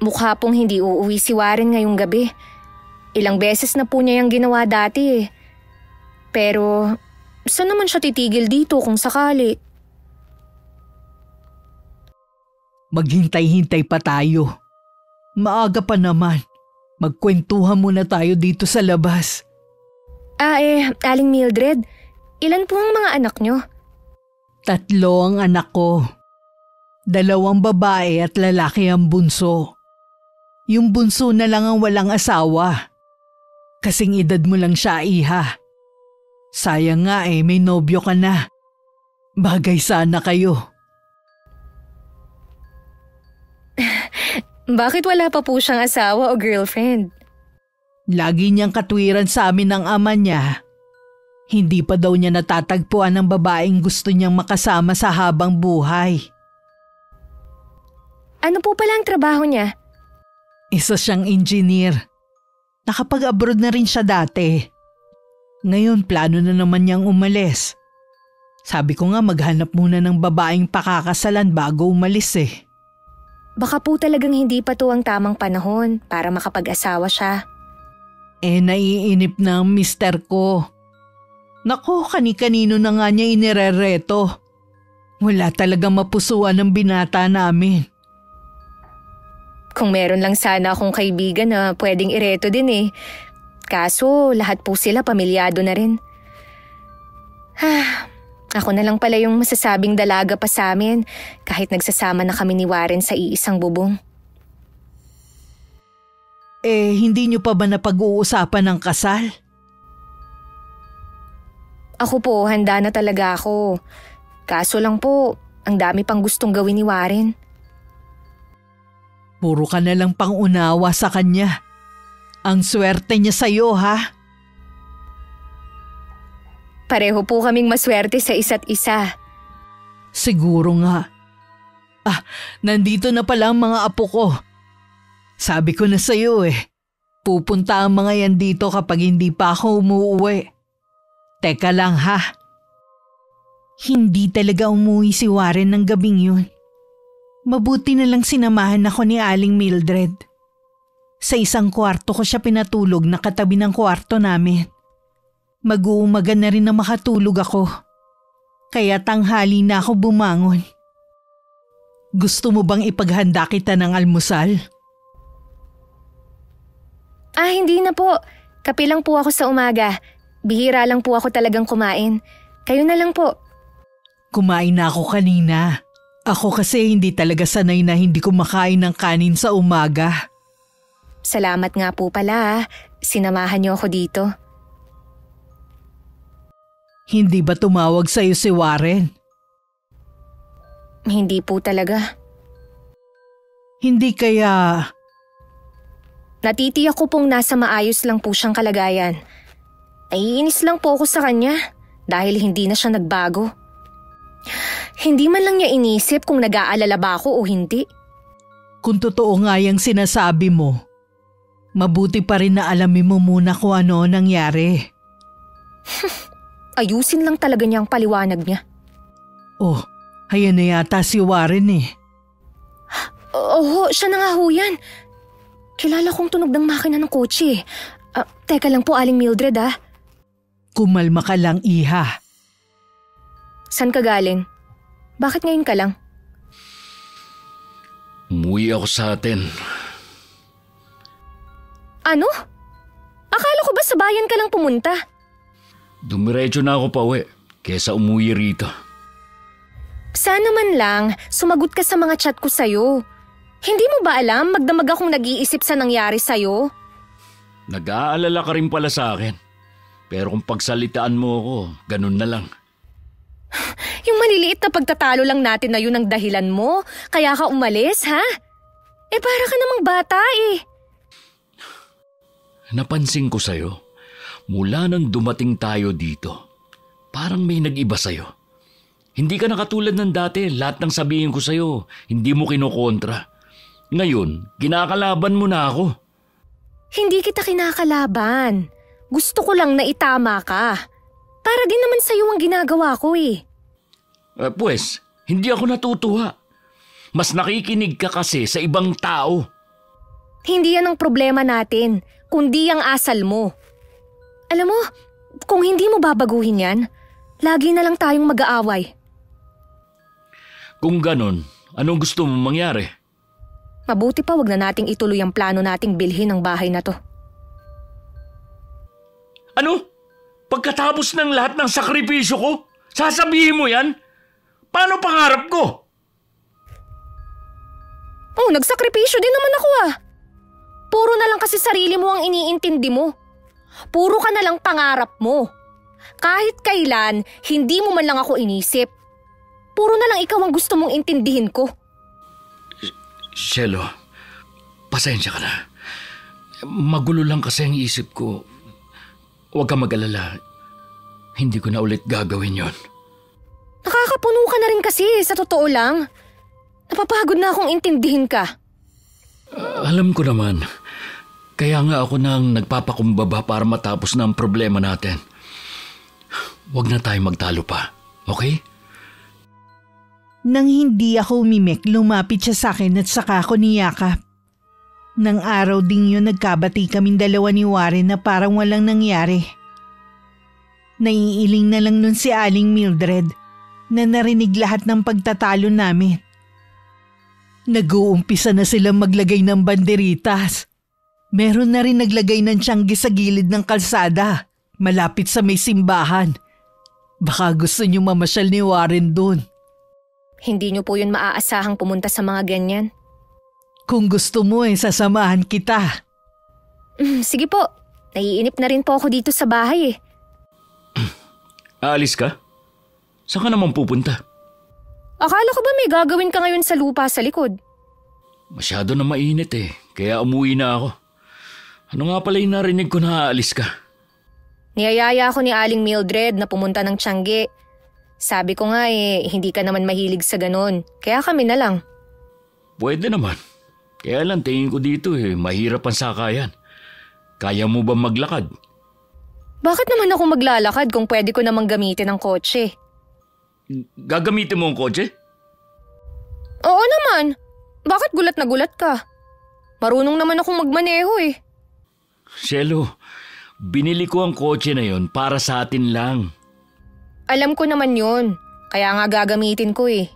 Mukha pong hindi uuwi si Warren ngayong gabi. Ilang beses na po niya yung ginawa dati eh. Pero saan naman siya titigil dito kung sakali? Maghintay-hintay pa tayo. Maaga pa naman. Magkwentuhan muna tayo dito sa labas. Aling Mildred, ilan po ang mga anak niyo? 3 ang anak ko. 2 babae at lalaki ang bunso. Yung bunso na lang ang walang asawa. Kasing edad mo lang siya, Iha. Sayang nga may nobyo ka na. Bagay sana kayo. Bakit wala pa po siyang asawa o girlfriend? Lagi niyang katwiran sa amin ng ama niya. Hindi pa daw niya natatagpuan ang babaeng gusto niyang makasama sa habang buhay. Ano po pala ang trabaho niya? Isa siyang engineer. Nakapag-abroad na rin siya dati. Ngayon plano na naman niyang umalis. Sabi ko nga maghanap muna ng babaeng pakakasalan bago umalis eh. Baka po talagang hindi pa to ang tamang panahon para makapag-asawa siya. Naiinip na ang mister ko. Naku, kani-kanino na nga niya inirereto. Wala talagang mapusuan ng binata namin. Kung meron lang sana akong kaibigan na pwedeng ireto din eh. Kaso lahat po sila pamilyado na rin. Ako na lang pala yung masasabing dalaga pa sa amin kahit nagsasama na kami ni Warren sa iisang bubong. Hindi niyo pa ba napag-uusapan ng kasal? Ako po, handa na talaga ako. Kaso lang po, ang dami pang gustong gawin ni Warren. Puro ka na lang pang-unawa sa kanya. Ang swerte niya sa'yo, ha? Pareho po kaming maswerte sa isa't isa. Siguro nga. Nandito na pala ang mga apo ko. Sabi ko na sa'yo pupunta ang mga yan dito kapag hindi pa ako umuuwi. Teka lang ha. Hindi talaga umuwi si Warren ng gabing yun. Mabuti na lang sinamahan ako ni Aling Mildred. Sa isang kwarto ko siya pinatulog na katabi ng kwarto namin. Mag-uumaga na rin na makatulog ako. Kaya tanghali na ako bumangon. Gusto mo bang ipaghanda kita ng almusal? Hindi na po. Kape lang po ako sa umaga. Bihira lang po ako talagang kumain. Kayo na lang po. Kumain na ako kanina. Ako kasi hindi talaga sanay na hindi kumakain ng kanin sa umaga. Salamat nga po pala. Sinamahan niyo ako dito. Hindi ba tumawag sa'yo si Warren? Hindi po talaga. Hindi kaya... Natitiyak ko pong nasa maayos lang po siyang kalagayan. Naiinis lang po ako sa kanya dahil hindi na siya nagbago. Hindi man lang niya inisip kung nag-aalala ba ako o hindi. Kung totoo nga yung sinasabi mo, mabuti pa rin na alamin mo muna kung ano nangyari. Ayusin lang talaga niya ang paliwanag niya. Oh, ayan na yata si Warren eh. Oo, siya na nga ho yan. Kilala kong tunog ng makina ng kotse. Teka lang po, Aling Mildred Kumalma ka lang, iha. San ka galing? Bakit ngayon ka lang? Umuwi ako sa atin. Ano? Akala ko ba sa bayan ka lang pumunta? Dumiretso na ako pauwi kesa umuwi rito. Sana man lang sumagot ka sa mga chat ko sa'yo. Hindi mo ba alam magdamag akong nag-iisip sa nangyari sa'yo? Nag-aalala ka rin pala sa akin. Pero kung pagsalitaan mo ako, ganun na lang. Yung maliliit na pagtatalo lang natin na yun ang dahilan mo. Kaya ka umalis, ha? Para ka namang bata eh. Napansin ko sa'yo, mula nang dumating tayo dito, parang may nag-iba sa'yo. Hindi ka na katulad ng dati, lahat ng sabihin ko sa'yo, hindi mo kinokontra. Ngayon, kinakalaban mo na ako. Hindi kita kinakalaban. Gusto ko lang na itama ka. Para din naman sa'yo ang ginagawa ko eh. Pues, hindi ako natutuwa. Mas nakikinig ka kasi sa ibang tao. Hindi yan ang problema natin, kundi ang asal mo. Alam mo, kung hindi mo babaguhin yan, lagi na lang tayong mag-aaway. Kung ganon, anong gusto mong mangyari? Mabuti pa wag na nating ituloy ang plano nating bilhin ang bahay na to. Ano? Pagkatapos ng lahat ng sakripisyo ko, sasabihin mo yan? Paano pangarap ko? Oh, nagsakripisyo din naman ako Puro na lang kasi sarili mo ang iniintindi mo. Puro ka na lang pangarap mo. Kahit kailan, hindi mo man lang ako inisip. Puro na lang ikaw ang gusto mong intindihin ko. Shelo, pasensya ka na. Magulo lang kasi ang isip ko. Huwag ka mag-alala. Hindi ko na ulit gagawin yon. Nakakapuno ka na rin kasi, sa totoo lang. Napapagod na akong intindihin ka. Alam ko naman. Kaya nga ako nang nagpapakumbaba para matapos na ang problema natin. Huwag na tayo magtalo pa, okay? Nang hindi ako umimik, lumapit siya sa akin at saka ako niyakap. Nang araw ding yun, nagkabati kaming dalawa ni Warren na parang walang nangyari. Naiiling na lang nun si Aling Mildred na narinig lahat ng pagtatalo namin. Nag-uumpisa na silang maglagay ng banderitas. Meron na rin naglagay ng tiyanggi sa gilid ng kalsada, malapit sa may simbahan. Baka gusto niyo mamasyal ni Warren doon. Hindi niyo po yun maaasahang pumunta sa mga ganyan. Kung gusto mo sasamahan kita. Sige po, naiinip na rin po ako dito sa bahay Aalis ka? Saan ka naman pupunta? Akala ko ba may gagawin ka ngayon sa lupa sa likod? Masyado na mainit kaya umuwi na ako. Ano nga pala yung narinig ko na aalis ka? Niyayaya ako ni Aling Mildred na pumunta ng Tiangge. Sabi ko nga hindi ka naman mahilig sa ganun, kaya kami na lang. Pwede naman. Kaya lang tingin ko dito mahirap ang sakayan. Kaya mo ba maglakad? Bakit naman ako maglalakad kung pwede ko namang gamitin ang kotse? Gagamitin mo ang kotse? Oo naman. Bakit gulat na gulat ka? Marunong naman akong magmaneho Shelo, binili ko ang kotse na yon para sa atin lang. Alam ko naman yun. Kaya nga gagamitin ko eh.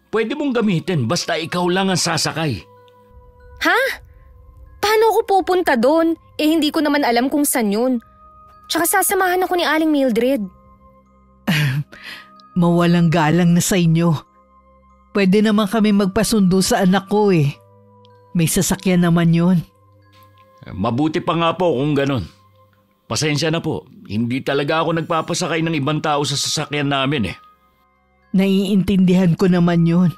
Pwede mong gamitin basta ikaw lang ang sasakay. Ha? Paano ako pupunta doon? Hindi ko naman alam kung saan yun. Tsaka sasamahan ako ni Aling Mildred. Mawalang galang na sa inyo. Pwede naman kami magpasundo sa anak ko eh. May sasakyan naman yun. Mabuti pa nga po kung ganun. Pasensya na po, hindi talaga ako nagpapasakay ng ibang tao sa sasakyan namin eh. Naiintindihan ko naman yun.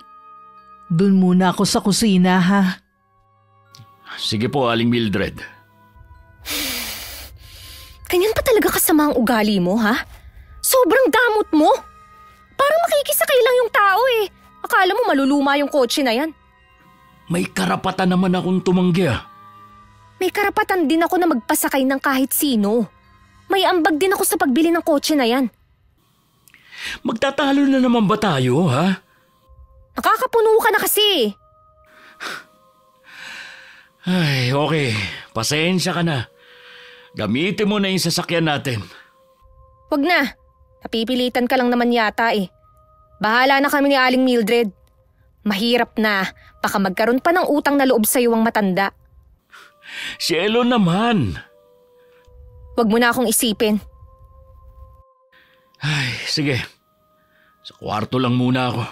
Doon muna ako sa kusina ha. Sige po, Aling Mildred. Ganyan pa talaga kasama ang ugali mo, ha? Sobrang damot mo. Parang makikisakay lang yung tao eh. Akala mo maluluma yung kotse na yan. May karapatan naman akong tumanggi ah. May karapatan din ako na magpasakay ng kahit sino. May ambag din ako sa pagbili ng kotse na yan. Magtatalo na naman ba tayo, ha? Nakakapuno ka na kasi. Ay, okay. Pasensya ka na. Gamitin mo na yung sasakyan natin. Wag na. Napipilitan ka lang naman yata eh. Bahala na kami ni Aling Mildred. Mahirap na. Baka magkaroon pa ng utang na loob sa iyo ang matanda. Cielo naman. Wag mo na akong isipin. Ay, sige. Sa kwarto lang muna ako.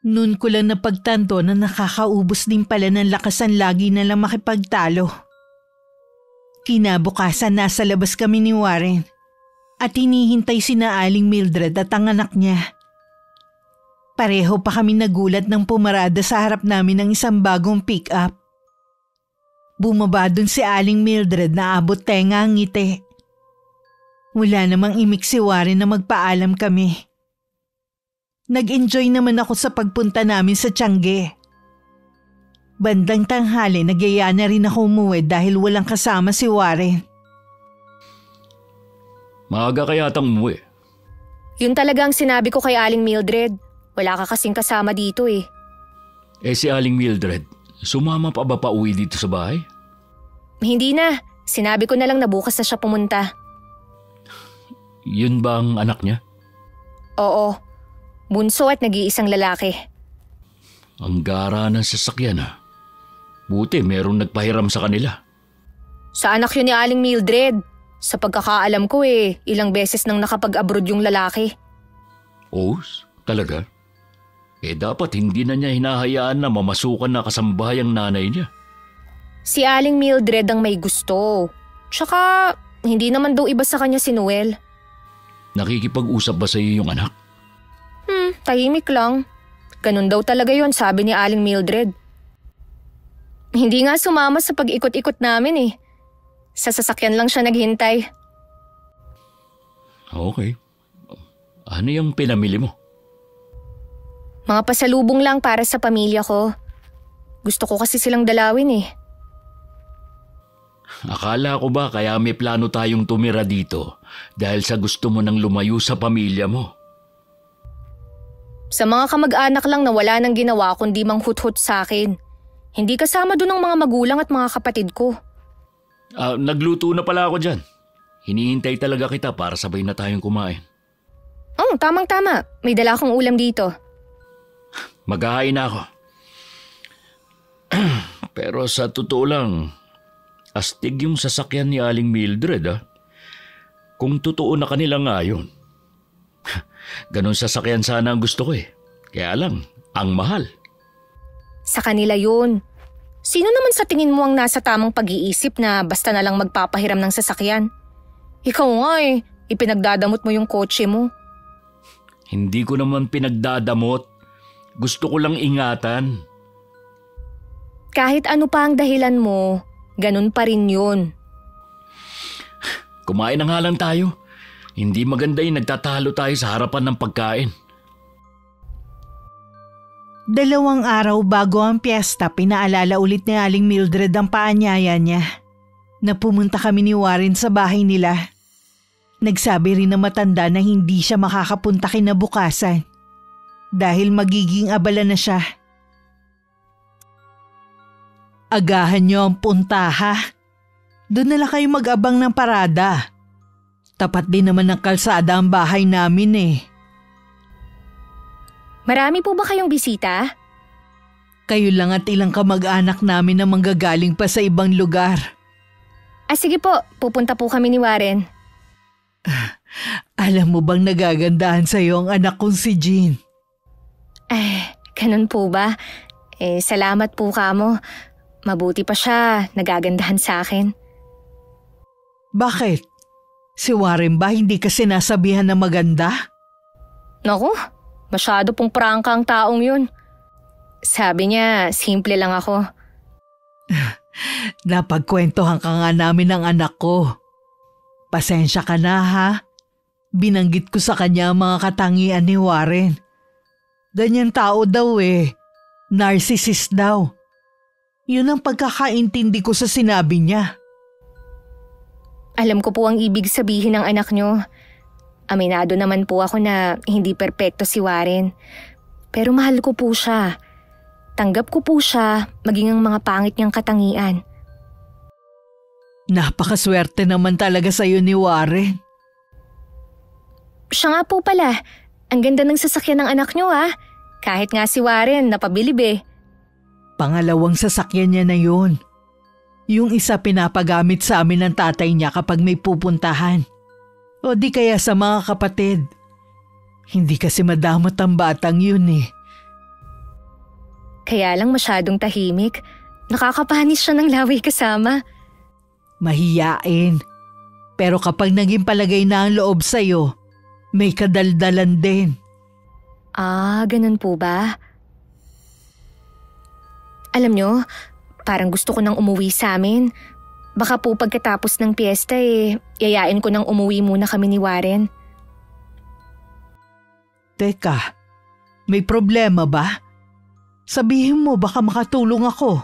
Noon ko lang napagtanto na nakakaubos din pala ng lakasan lagi na lang makipagtalo. Kinabukasan nasa labas kami ni Warren at hinihintay sina Aling Mildred at ang anak niya. Pareho pa kami nagulat nang pumarada sa harap namin ng isang bagong pick-up. Bumaba dun si Aling Mildred na abot tenga ang ngiti. Wala namang imik si Warren na magpaalam kami. Nag-enjoy naman ako sa pagpunta namin sa Tiangge. Bandang tanghali nagyaya na rin ako umuwi dahil walang kasama si Warren. Maaga kaya tang umuwi. Yun talaga ang sinabi ko kay Aling Mildred. Wala ka kasing kasama dito eh. Si Aling Mildred, sumama pa ba pauwi dito sa bahay? Hindi na. Sinabi ko na lang na bukas na siya pumunta. Yun ba ang anak niya? Oo. Bunso at nag-iisang lalaki. Ang gara ng sasakyan ah. Buti merong nagpahiram sa kanila. Sa anak yun ni Aling Mildred. Sa pagkakaalam ko ilang beses nang nakapag-abroad yung lalaki. Oh, talaga? Dapat hindi na niya hinahayaan na mamasukan na kasambahay ang nanay niya. Si Aling Mildred ang may gusto. Tsaka, hindi naman daw iba sa kanya si Noel. Nakikipag-usap ba sa iyo yung anak? Tahimik lang. Ganun daw talaga yon, sabi ni Aling Mildred. Hindi nga sumama sa pag-ikot-ikot namin eh. Sa sasakyan lang siya naghintay. Okay. Ano yung pinamili mo? Mga pasalubong lang para sa pamilya ko. Gusto ko kasi silang dalawin eh. Akala ko ba kaya may plano tayong tumira dito dahil sa gusto mo nang lumayo sa pamilya mo? Sa mga kamag-anak lang na wala nang ginawa kundi manghuthot sa akin. Hindi kasama doon ang mga magulang at mga kapatid ko. Nagluto na pala ako dyan. Hinihintay talaga kita para sabay na tayong kumain. Oh, tamang-tama. May dala akong ulam dito. Maghahain na ako. Pero sa totoo lang, astig yung sasakyan ni Aling Mildred ah. Kung totoo na kanila nga yun. Ganon sasakyan sana ang gusto ko eh. Kaya lang, ang mahal. Sa kanila yun. Sino naman sa tingin mo ang nasa tamang pag-iisip na basta na lang magpapahiram ng sasakyan? Ikaw nga ipinagdadamot mo yung kotse mo. Hindi ko naman pinagdadamot. Gusto ko lang ingatan. Kahit ano pa ang dahilan mo, ganun pa rin yun. Kumain na nga lang tayo. Hindi maganda yung nagtatalo tayo sa harapan ng pagkain. 2 araw bago ang piyesta, pinaalala ulit ni Aling Mildred ang paanyaya niya na pumunta kami ni Warren sa bahay nila. Nagsabi rin na matanda na hindi siya makakapunta kinabukasan dahil magiging abala na siya. Agahan niyo ang punta ha. Doon na lang kayo mag-abang ng parada. Tapat din naman ng kalsada ang bahay namin eh. Marami po ba kayong bisita? Kayo lang at ilang kamag-anak namin na manggagaling pa sa ibang lugar. Sige po, pupunta po kami ni Warren. Alam mo bang nagagandahan sa'yo ang anak kong si Jean? Ganun po ba? Salamat po kamo. Mabuti pa siya, nagagandahan sa akin. Bakit? Si Warren ba hindi ka sinasabihan na maganda? Naku, masyado pong prangka ang taong yun. Sabi niya, simple lang ako. Napagkwentuhan ka nga namin ng anak ko. Pasensya ka na ha. Binanggit ko sa kanya ang mga katangian ni Warren. Ganyan tao daw eh. Narcissist daw. Yun ang pagkakaintindi ko sa sinabi niya. Alam ko po ang ibig sabihin ng anak niyo. Aminado naman po ako na hindi perpekto si Warren. Pero mahal ko po siya. Tanggap ko po siya, maging ang mga pangit niyang katangian. Napakaswerte naman talaga sa'yo ni Warren. Siya nga po pala, ang ganda ng sasakyan ng anak niyo ha. Kahit nga si Warren, napabilib eh. Pangalawang sasakyan niya na yun. Yung isa pinapagamit sa amin ng tatay niya kapag may pupuntahan. O di kaya sa mga kapatid. Hindi kasi madamot ang batang yun eh. Kaya lang masyadong tahimik. Nakakapanis siya ng laway kasama. Mahiyain. Pero kapag naging palagay na ang loob sa'yo, may kadaldalan din. Ganun po ba? Alam nyo, parang gusto ko nang umuwi sa amin. Baka po pagkatapos ng piyesta yayain ko nang umuwi muna kami ni Warren. Teka, may problema ba? Sabihin mo baka makatulong ako.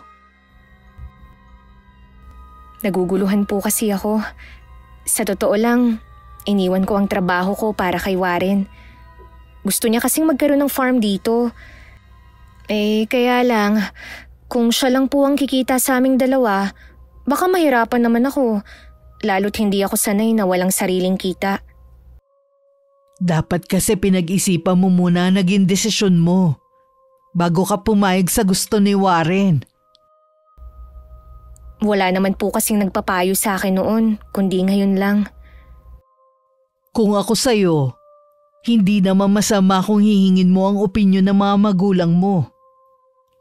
Naguguluhan po kasi ako. Sa totoo lang, iniwan ko ang trabaho ko para kay Warren. Gusto niya kasing magkaroon ng farm dito. Kaya lang, kung siya lang po ang kikita sa aming dalawa, baka mahirapan naman ako. Lalo't hindi ako sanay na walang sariling kita. Dapat kasi pinag-isipan mo muna ang naging desisyon mo bago ka pumayag sa gusto ni Warren. Wala naman po kasing nagpapayo sa akin noon, kundi ngayon lang. Kung ako sa'yo, hindi naman masama kung hihingin mo ang opinyon ng mga magulang mo.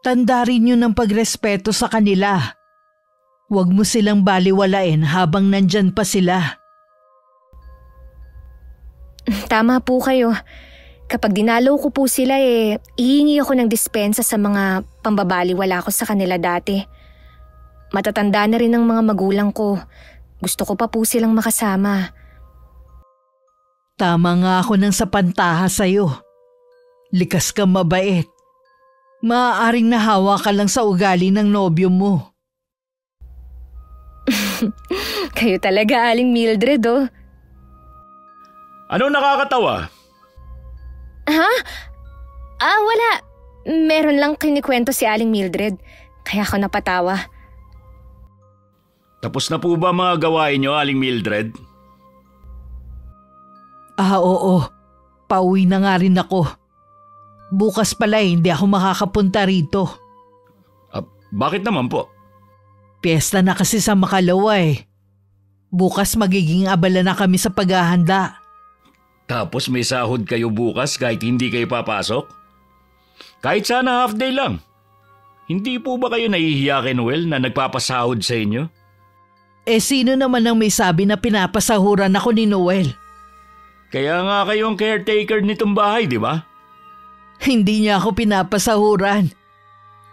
Tanda rin yun ng pagrespeto sa kanila. Huwag mo silang baliwalain habang nandyan pa sila. Tama po kayo. Kapag dinalaw ko po sila ihingi ako ng dispensa sa mga pambabaliwala ko sa kanila dati. Matatanda na rin ang mga magulang ko. Gusto ko pa po silang makasama. Tama nga ako ng sapantaha sa'yo. Likas kang mabait. Maaaring nahawa ka lang sa ugali ng nobyo mo. Kayo talaga, Aling Mildred oh. Ano nakakatawa? Ha? Wala. Meron lang kinikwento si Aling Mildred. Kaya ako napatawa. Tapos na po ba mga gawain niyo, Aling Mildred? Oo. Pauwi na nga rin ako. Bukas pala hindi ako makakapunta rito. Bakit naman po? Piyesta na kasi sa Makalawa eh. Bukas magiging abala na kami sa paghahanda. Tapos may sahod kayo bukas kahit hindi kayo papasok? Kahit sana half day lang. Hindi po ba kayo nahihiya kay Noel na nagpapasahod sa inyo? Sino naman ang may sabi na pinapasahuran ako ni Noel? Kaya nga kayo ang caretaker nitong bahay, di ba? Hindi niya ako pinapasahuran.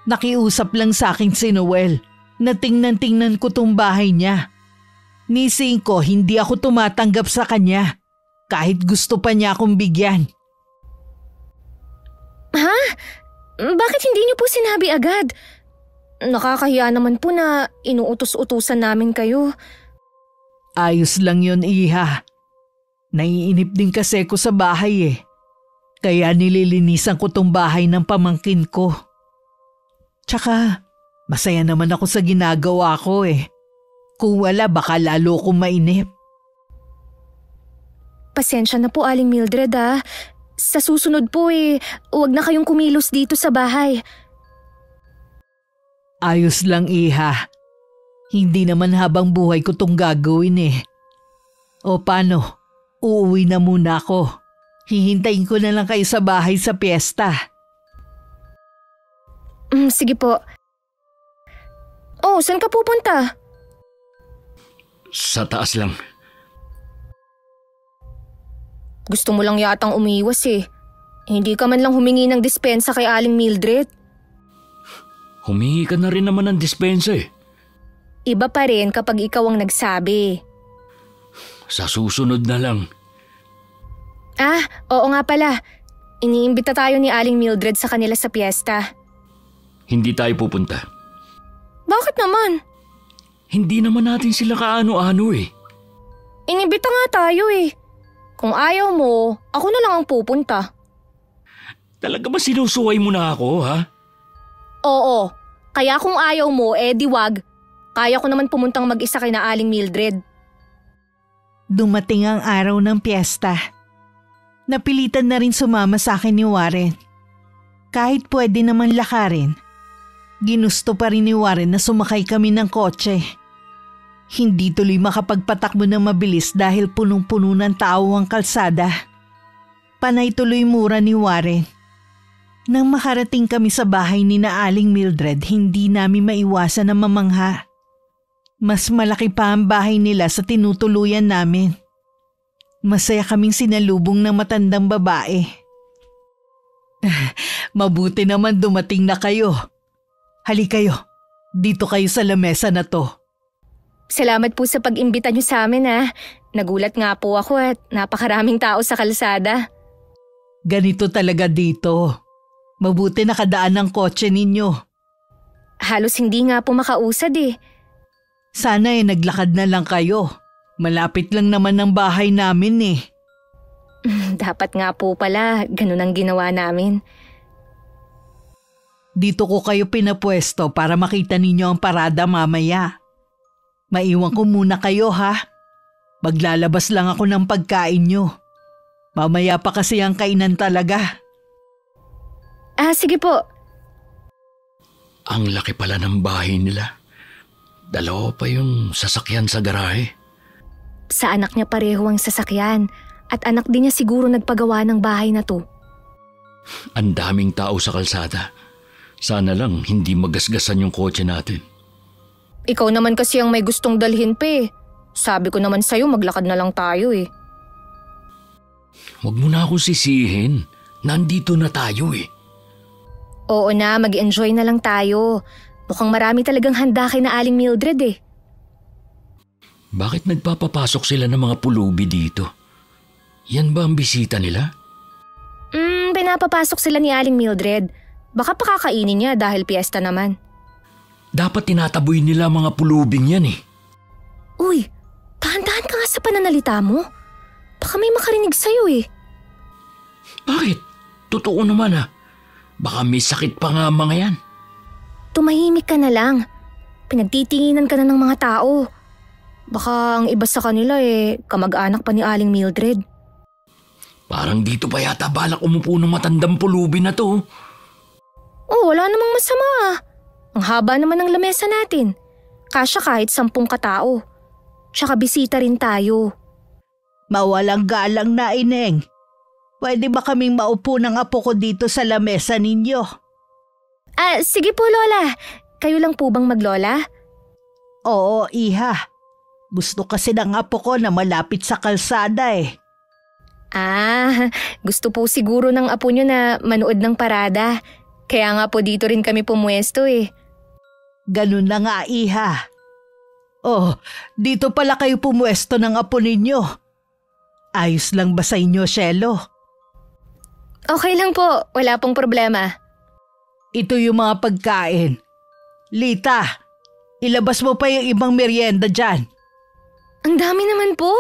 Nakiusap lang sa akin si Noel na tingnan-tingnan ko tong bahay niya. Nising ko hindi ako tumatanggap sa kanya kahit gusto pa niya akong bigyan. Ha? Bakit hindi niyo po sinabi agad? Nakakahiya naman po na inuutos-utusan namin kayo. Ayos lang yun, Iha. Naiinip din kasi ko sa bahay eh. Kaya nililinisan ko tong bahay ng pamangkin ko. Tsaka, masaya naman ako sa ginagawa ko eh. Kung wala, baka lalo akong mainip. Pasensya na po, Aling Mildred ah. Sa susunod po huwag na kayong kumilos dito sa bahay. Ayos lang, Iha. Hindi naman habang buhay ko tong gagawin eh. O paano? Uuwi na muna ako. Hihintayin ko na lang kayo sa bahay sa piyesta. Sige po. Oh, saan ka pupunta? Sa taas lang. Gusto mo lang yatang umiwas eh. Hindi ka man lang humingi ng dispensa kay Aling Mildred. Humingi ka na rin naman ng dispensa eh. Iba pa rin kapag ikaw ang nagsabi. Sa susunod na lang. Oo nga pala. Iniimbita tayo ni Aling Mildred sa kanila sa piyesta. Hindi tayo pupunta. Bakit naman? Hindi naman natin sila kaano-ano eh. Inimbita nga tayo eh. Kung ayaw mo, ako na lang ang pupunta. Talaga ba sinusuway mo na ako, ha? Oo. Kaya kung ayaw mo, di wag. Kaya ko naman pumuntang mag-isa kay na Aling Mildred. Dumating ang araw ng piyesta. Napilitan na rin sumama sa akin ni Warren. Kahit pwede naman lakarin, ginusto pa rin ni Warren na sumakay kami ng kotse. Hindi tuloy makapagpatakbo ng mabilis dahil punong-puno ng tao ang kalsada. Panay tuloy mura ni Warren. Nang makarating kami sa bahay ni na Aling Mildred, hindi namin maiwasan na mamangha. Mas malaki pa ang bahay nila sa tinutuluyan namin. Masaya kaming sinalubong ng matandang babae. Mabuti naman dumating na kayo. Hali kayo, dito kayo sa lamesa na to. Salamat po sa pag-imbita niyo sa amin ha. Nagulat nga po ako at napakaraming tao sa kalsada. Ganito talaga dito. Mabuti nakadaan ang kotse ninyo. Halos hindi nga po makausad eh. Sana naglakad na lang kayo. Malapit lang naman ang bahay namin eh. Dapat nga po pala, ganun ang ginawa namin. Dito ko kayo pinapwesto para makita ninyo ang parada mamaya. Maiwan ko muna kayo ha. Maglalabas lang ako ng pagkain nyo. Mamaya pa kasi ang kainan talaga. Sige po. Ang laki pala ng bahay nila. Dalawa pa yung sasakyan sa garahe. Sa anak niya pareho ang sasakyan at anak din niya siguro nagpagawa ng bahay na to. Ang daming tao sa kalsada. Sana lang hindi magasgasan yung kotse natin. Ikaw naman kasi ang may gustong dalhin pa eh. Sabi ko naman sa'yo maglakad na lang tayo eh. Huwag mo na akong sisihin. Nandito na tayo eh. Oo na, mag-enjoy na lang tayo. Mukhang marami talagang handa kay na Aling Mildred eh. Bakit nagpapapasok sila ng mga pulubi dito? Yan ba ang bisita nila? Pinapapasok sila ni Aling Mildred. Baka pakakainin niya dahil piyesta naman. Dapat tinataboy nila mga pulubing yan eh. Uy, dahan-dahan ka nga sa pananalita mo. Baka may makarinig sa'yo eh. Bakit? Totoo naman ah. Baka may sakit pa nga mga yan. Tumahimik ka na lang. Pinagtitinginan ka na ng mga tao. Baka ang iba sa kanila kamag-anak pa ni Aling Mildred. Parang dito pa yata balak umupo ng matandang pulubi na to. Wala namang masama ah. Ang haba naman ng lamesa natin. Kasya kahit 10 katao. Tsaka bisita rin tayo. Mawalang galang na, Ineng. Pwede ba kaming maupo ng apo ko dito sa lamesa ninyo? Sige po Lola. Kayo lang po bang maglola? Oo, Iha. Gusto kasi ng apo ko na malapit sa kalsada eh. Gusto po siguro ng apo nyo na manood ng parada. Kaya nga po dito rin kami pumuesto eh. Ganun na nga, Iha. Dito pala kayo pumuesto ng apo ninyo. Ayos lang ba sa inyo, Shelo? Okay lang po, wala pong problema. Ito yung mga pagkain. Lita, ilabas mo pa yung ibang merienda dyan. Ang dami naman po.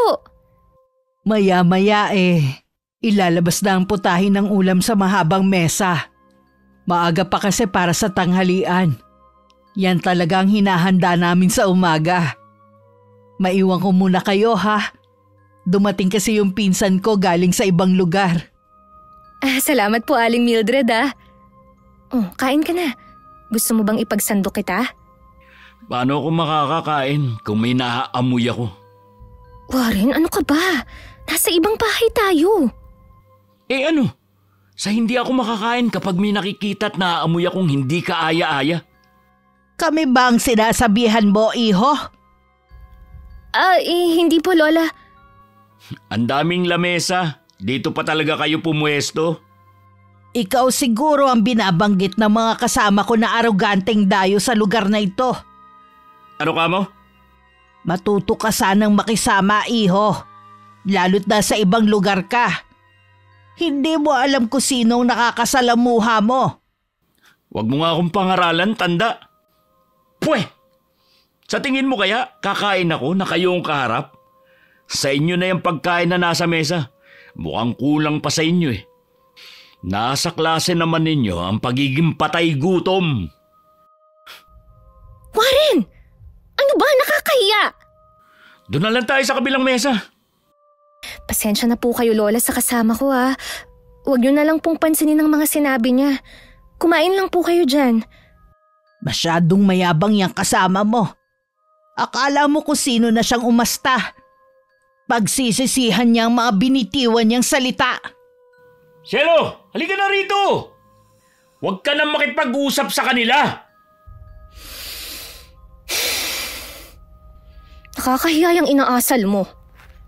Maya-maya ilalabas na ang putahin ng ulam sa mahabang mesa. Maaga pa kasi para sa tanghalian. Yan talaga ang hinahanda namin sa umaga. Maiwan ko muna kayo ha. Dumating kasi yung pinsan ko galing sa ibang lugar. Salamat po, Aling Mildred Oh, kain ka na. Gusto mo bang ipagsandok kita? Paano ako makakakain kung may naaamoy ako? Warren, ano ka ba? Nasa ibang bahay tayo. Ano? Sa hindi ako makakain kapag may nakikita at naaamoy akong hindi kaaya-aya? Kami ba ang sinasabihan mo, iho? Hindi po, Lola. Ang daming lamesa. Dito pa talaga kayo pumuesto? Ikaw siguro ang binabanggit ng mga kasama ko na aroganteng dayo sa lugar na ito. Ano ka mo? Matuto ka sanang makisama, iho. Lalo't na sa ibang lugar ka. Hindi mo alam kung sinong nakakasalamuha mo. Huwag mo nga akong pangaralan, tanda. Pwe! Sa tingin mo kaya, kakain ako na kayong kaharap? Sa inyo na yung pagkain na nasa mesa. Mukhang kulang pa sa inyo eh. Nasa klase naman ninyo ang pagiging patay gutom. Warren! Ano ba? Nakakahiya! Doon na lang tayo sa kabilang mesa. Pasensya na po kayo, Lola, sa kasama ko Huwag niyo na lang pong pansinin ang mga sinabi niya. Kumain lang po kayo dyan. Masyadong mayabang yang kasama mo. Akala mo kung sino na siyang umasta. Pagsisisihan niya ang mga binitiwan niyang salita. Cielo, halika na rito! Huwag ka nang makipag-usap sa kanila! Nakakahiya yung inaasal mo.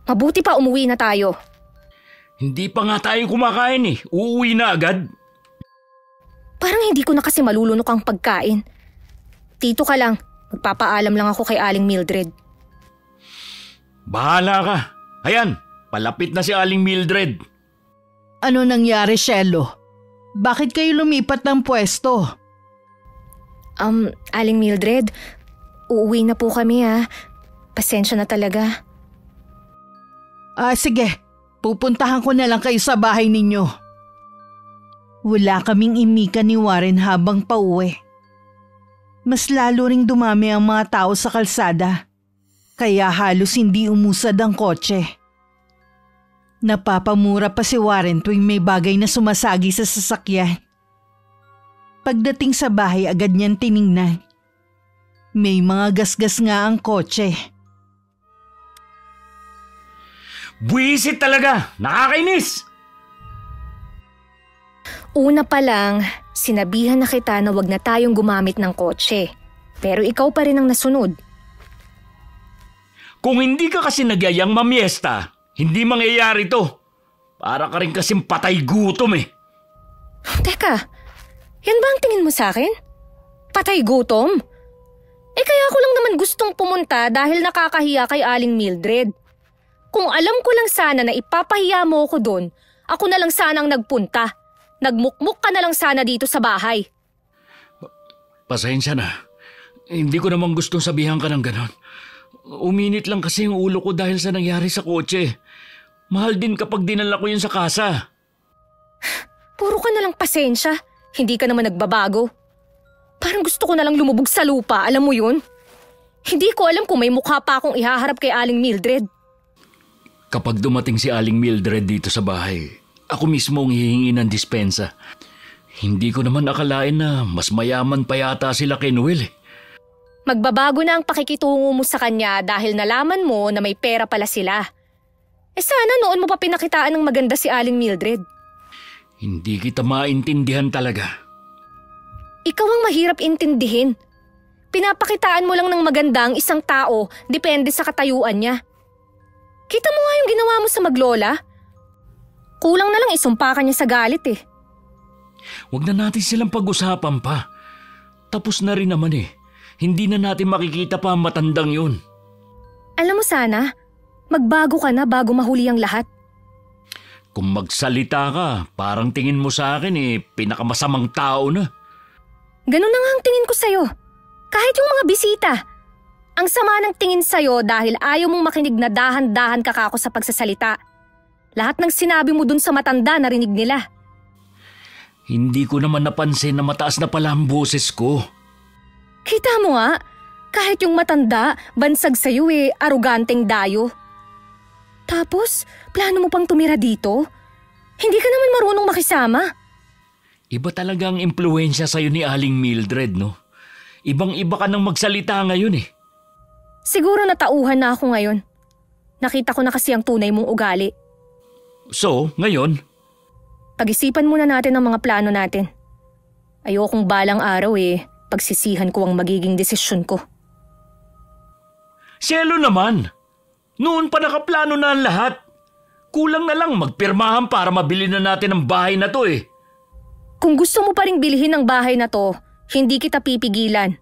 Mabuti pa umuwi na tayo. Hindi pa nga tayo kumakain eh. Uuwi na agad. Parang hindi ko na kasi malulunok ang pagkain. Tito ka lang. Magpapaalam lang ako kay Aling Mildred. Bahala ka. Ayan, palapit na si Aling Mildred. Ano nangyari, Cielo? Bakit kayo lumipat ng pwesto? Aling Mildred, uuwi na po kami Pasensya na talaga. Sige. Pupuntahan ko na lang kayo sa bahay ninyo. Wala kaming imika ni Warren habang pauwi. Mas lalo ring dumami ang mga tao sa kalsada. Kaya halos hindi umusad ang kotse. Napapamura pa si Warren tuwing may bagay na sumasagi sa sasakyan. Pagdating sa bahay agad niyang tiningnan. May mga gasgas nga ang kotse. Buwisit talaga! Nakakainis! Una pa lang, sinabihan na kita na wag na tayong gumamit ng kotse. Pero ikaw pa rin ang nasunod. Kung hindi ka kasi nagyayang mamiesta, hindi mangyayari to. Para ka rin kasing patay gutom eh. Teka, yan ba ang tingin mo sa akin? Patay gutom? Kaya ako lang naman gustong pumunta dahil nakakahiya kay Aling Mildred. Kung alam ko lang sana na ipapahiya mo ako doon, ako na lang sanang nagpunta. Nagmukmuk ka na lang sana dito sa bahay. Pasensya na. Hindi ko naman gustong sabihan ka ng ganon. Uminit lang kasi yung ulo ko dahil sa nangyari sa kotse. Mahal din kapag dinala ko yun sa kasa. Puro ka na lang pasensya. Hindi ka naman nagbabago. Parang gusto ko na lang lumubog sa lupa, alam mo yun? Hindi ko alam kung may mukha pa akong ihaharap kay Aling Mildred. Kapag dumating si Aling Mildred dito sa bahay, ako mismo ang hihingi ng dispensa. Hindi ko naman akalain na mas mayaman pa yata sila kay Noel eh. Magbabago na ang pakikitungo mo sa kanya dahil nalaman mo na may pera pala sila. Sana noon mo pa pinakitaan ng maganda si Aling Mildred. Hindi kita maintindihan talaga. Ikaw ang mahirap intindihin. Pinapakitaan mo lang ng maganda ang isang tao depende sa katayuan niya. Kita mo nga yung ginawa mo sa maglola. Kulang na lang isumpakan niya sa galit eh. Huwag na natin silang pag-usapan pa. Tapos na rin naman eh. Hindi na natin makikita pa ang matandang yun. Alam mo sana, magbago ka na bago mahuli ang lahat. Kung magsalita ka, parang tingin mo sa akin pinakamasamang tao na. Ganun na nga ang tingin ko sa'yo. Kahit yung mga bisita. Ang sama ng tingin sa'yo dahil ayaw mong makinig na dahan-dahan ka kako sa pagsasalita. Lahat ng sinabi mo dun sa matanda narinig nila. Hindi ko naman napansin na mataas na pala ang boses ko. Kita mo nga, kahit yung matanda, bansag sa'yo aroganteng dayo. Tapos, plano mo pang tumira dito? Hindi ka naman marunong makisama. Iba talaga ang impluensya sa'yo ni Aling Mildred, no? Ibang-iba ka nang magsalita ngayon eh. Siguro natauhan na ako ngayon. Nakita ko na kasi ang tunay mong ugali. So, ngayon? Pag-isipan muna natin ang mga plano natin. Ayokong balang araw pagsisihan ko ang magiging desisyon ko. Cielo naman! Noon pa nakaplano na ang lahat. Kulang na lang magpirmahan para mabili na natin ang bahay na to eh. Kung gusto mo pa ring bilhin ang bahay na to, hindi kita pipigilan.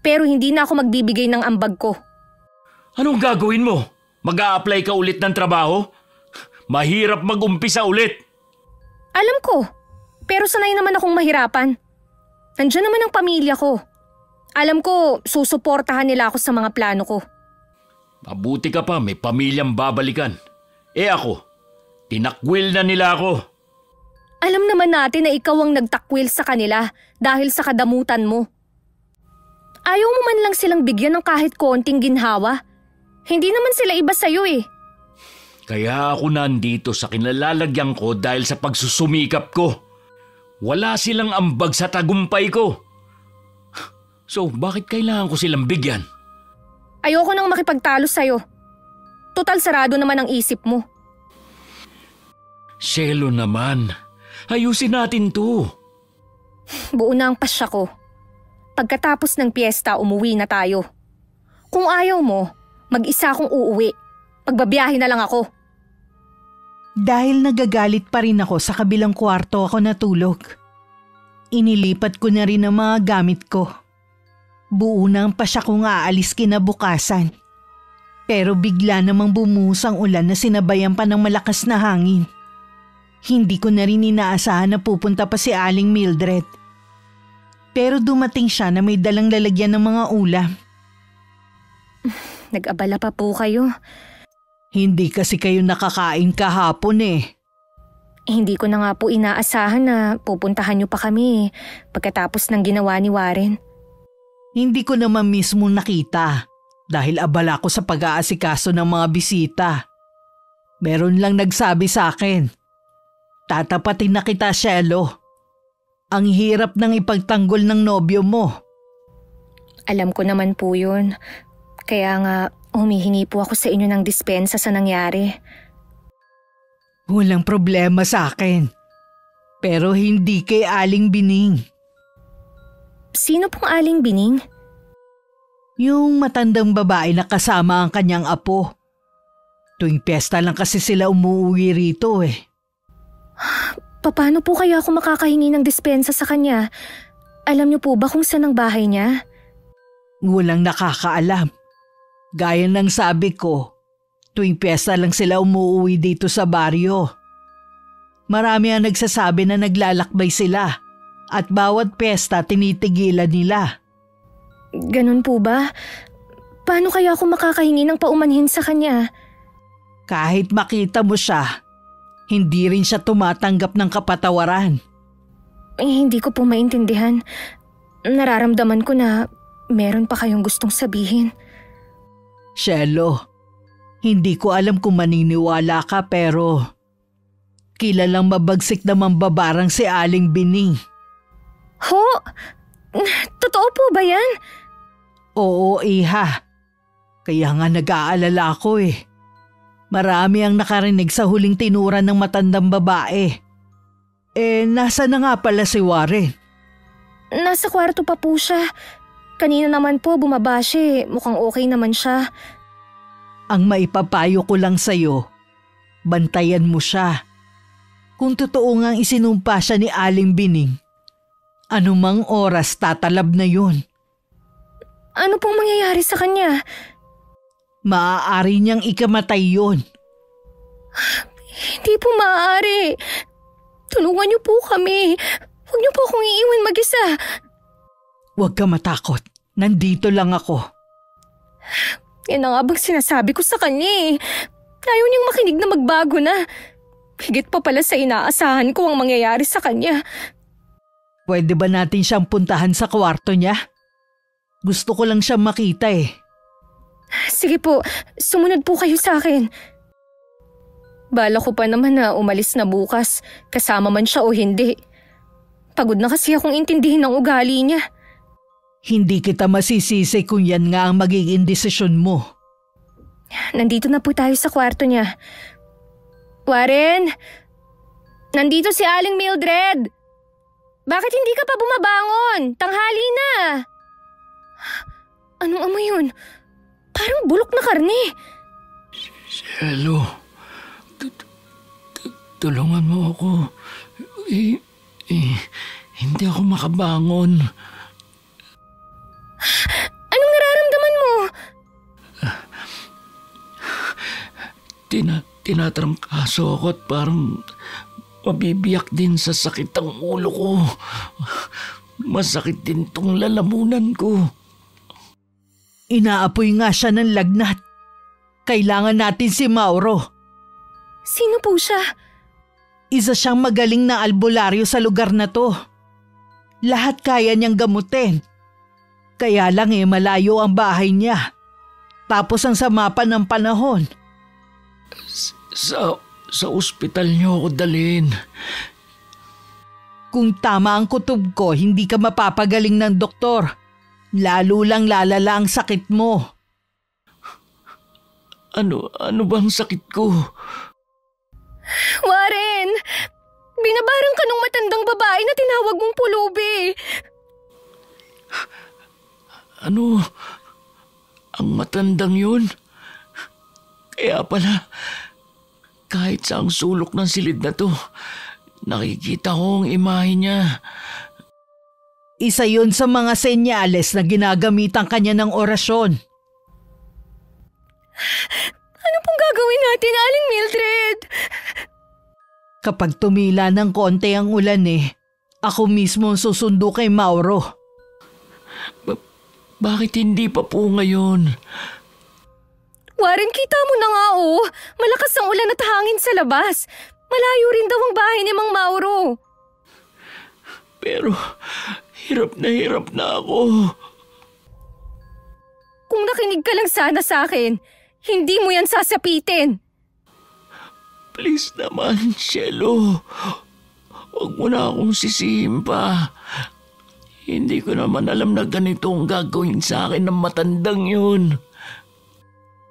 Pero hindi na ako magbibigay ng ambag ko. Anong gagawin mo? Mag-a-apply ka ulit ng trabaho? Mahirap mag-umpisa ulit. Alam ko, pero sanay naman akong mahirapan. Nandiyan naman ang pamilya ko. Alam ko, susuportahan nila ako sa mga plano ko. Mabuti ka pa, may pamilyang babalikan. Ako, tinakwil na nila ako. Alam naman natin na ikaw ang nagtakwil sa kanila dahil sa kadamutan mo. Ayaw mo man lang silang bigyan ng kahit konting ginhawa. Hindi naman sila iba sa'yo eh. Kaya ako nandito sa kinalalagyan ko dahil sa pagsusumikap ko. Wala silang ambag sa tagumpay ko. So, bakit kailangan ko silang bigyan? Ayoko nang makipagtalo sa'yo. Total sarado naman ang isip mo. Cielo naman, ayusin natin to. Buo na ang pasya ko. Pagkatapos ng piyesta, umuwi na tayo. Kung ayaw mo, mag-isa akong uuwi. Magbabiyahe na lang ako. Dahil nagagalit pa rin ako sa kabilang kwarto ako natulog. Inilipat ko na rin ang mga gamit ko. Buo na ang pasya kong aalis kinabukasan. Pero bigla namang bumuhos ang ulan na sinabayan pa ng malakas na hangin. Hindi ko na rin inaasahan na pupunta pa si Aling Mildred. Pero dumating siya na may dalang lalagyan ng mga ulam. Nag-abala pa po kayo. Hindi kasi kayo nakakain kahapon eh. Hindi ko na nga po inaasahan na pupuntahan niyo pa kami pagkatapos ng ginawa ni Warren. Hindi ko naman mismo nakita dahil abala ko sa pag-aasikaso ng mga bisita. Meron lang nagsabi sa akin, tatapatin na kita, Cielo. Ang hirap ng ipagtanggol ng nobyo mo. Alam ko naman po yun. Kaya nga humihingi po ako sa inyo ng dispensa sa nangyari. Walang problema sa akin. Pero hindi kay Aling Bining. Sino pong Aling Bining? Yung matandang babae na kasama ang kanyang apo. Tuwing piyesta lang kasi sila umuwi rito eh. Paano po kaya ako makakahingi ng dispensa sa kanya? Alam niyo po ba kung saan ang bahay niya? Walang nakakaalam. Gaya ng sabi ko, tuwing piyesta lang sila umuwi dito sa baryo. Marami ang nagsasabi na naglalakbay sila at bawat piyesta tinitigilan nila. Ganun po ba? Paano kaya ako makakahingi ng paumanhin sa kanya? Kahit makita mo siya, hindi rin siya tumatanggap ng kapatawaran. Hindi ko po maintindihan. Nararamdaman ko na meron pa kayong gustong sabihin. Cielo, hindi ko alam kung maniniwala ka pero kilalang mabagsik na mambabarang si Aling Bining. Ho? Totoo po ba yan? Oo, iha. Kaya nga nag-aalala ako eh. Marami ang nakarinig sa huling tinura ng matandang babae. Nasa na nga pala si Warren? Nasa kwarto pa po siya. Kanina naman po bumaba siya. Mukhang okay naman siya. Ang maipapayo ko lang sa'yo, bantayan mo siya. Kung totoo ngang isinumpa siya ni Aling Bining, anumang oras tatalab na yun. Ano pong mangyayari sa kanya? Maaari niyang ikamatay yun. Hindi po maaari. Tulungan niyo po kami. Huwag niyo po akong iiwan mag-isa. Huwag ka matakot. Nandito lang ako. Yan ang abang sinasabi ko sa kanya eh. Ayaw niyang makinig na magbago na. Higit pa pala sa inaasahan ko ang mangyayari sa kanya. Pwede ba natin siyang puntahan sa kwarto niya? Gusto ko lang siyang makita eh. Sige po, sumunod po kayo sa akin. Bala ko pa naman na umalis na bukas, kasama man siya o hindi. Pagod na kasi akong intindihin ang ugali niya. Hindi kita masisisi kung yan nga ang magiging desisyon mo. Nandito na po tayo sa kwarto niya. Warren! Nandito si Aling Mildred! Bakit hindi ka pa bumabangon? Tanghali na! Anong amoy yun? Parang bulok na karne. Cielo, tulungan mo ako. Hindi ako makabangon. Anong nararamdaman mo? Tinatrangkaso ako at parang mabibiyak din sa sakit ang ulo ko. Masakit din tong lalamunan ko. Inaapoy nga siya ng lagnat. Kailangan natin si Mauro. Sino po siya? Isa siyang magaling na albularyo sa lugar na to. Lahat kaya niyang gamutin. Kaya lang malayo ang bahay niya. Tapos ang sama pa ng panahon. Sa ospital niyo ako dalhin. Kung tama ang kutob ko, hindi ka mapapagaling ng doktor. Lalo lang lalala ang sakit mo. Ano bang sakit ko? Warren! Binabarang ka nung matandang babae na tinawag mong pulubi. Ano? Ang matandang yun? Kaya pala, kahit sa ang sulok ng silid na to, nakikita ko ang imahe niya. Isa yun sa mga senyales na ginagamitan kanya ng orasyon. Ano pong gagawin natin, Aling Mildred? Kapag tumila ng konti ang ulan ako mismo ang susundo kay Mauro. Bakit hindi pa po ngayon? Warren, kita mo na nga malakas ang ulan at hangin sa labas. Malayo rin daw ang bahay ni Mang Mauro. Pero hirap na ako. Kung nakinig ka lang sana sa akin, hindi mo yan sasapitin. Please naman, Cielo. Huwag mo na akong sisihin pa. Hindi ko naman alam na ganito ang gagawin sa akin ng matandang yun.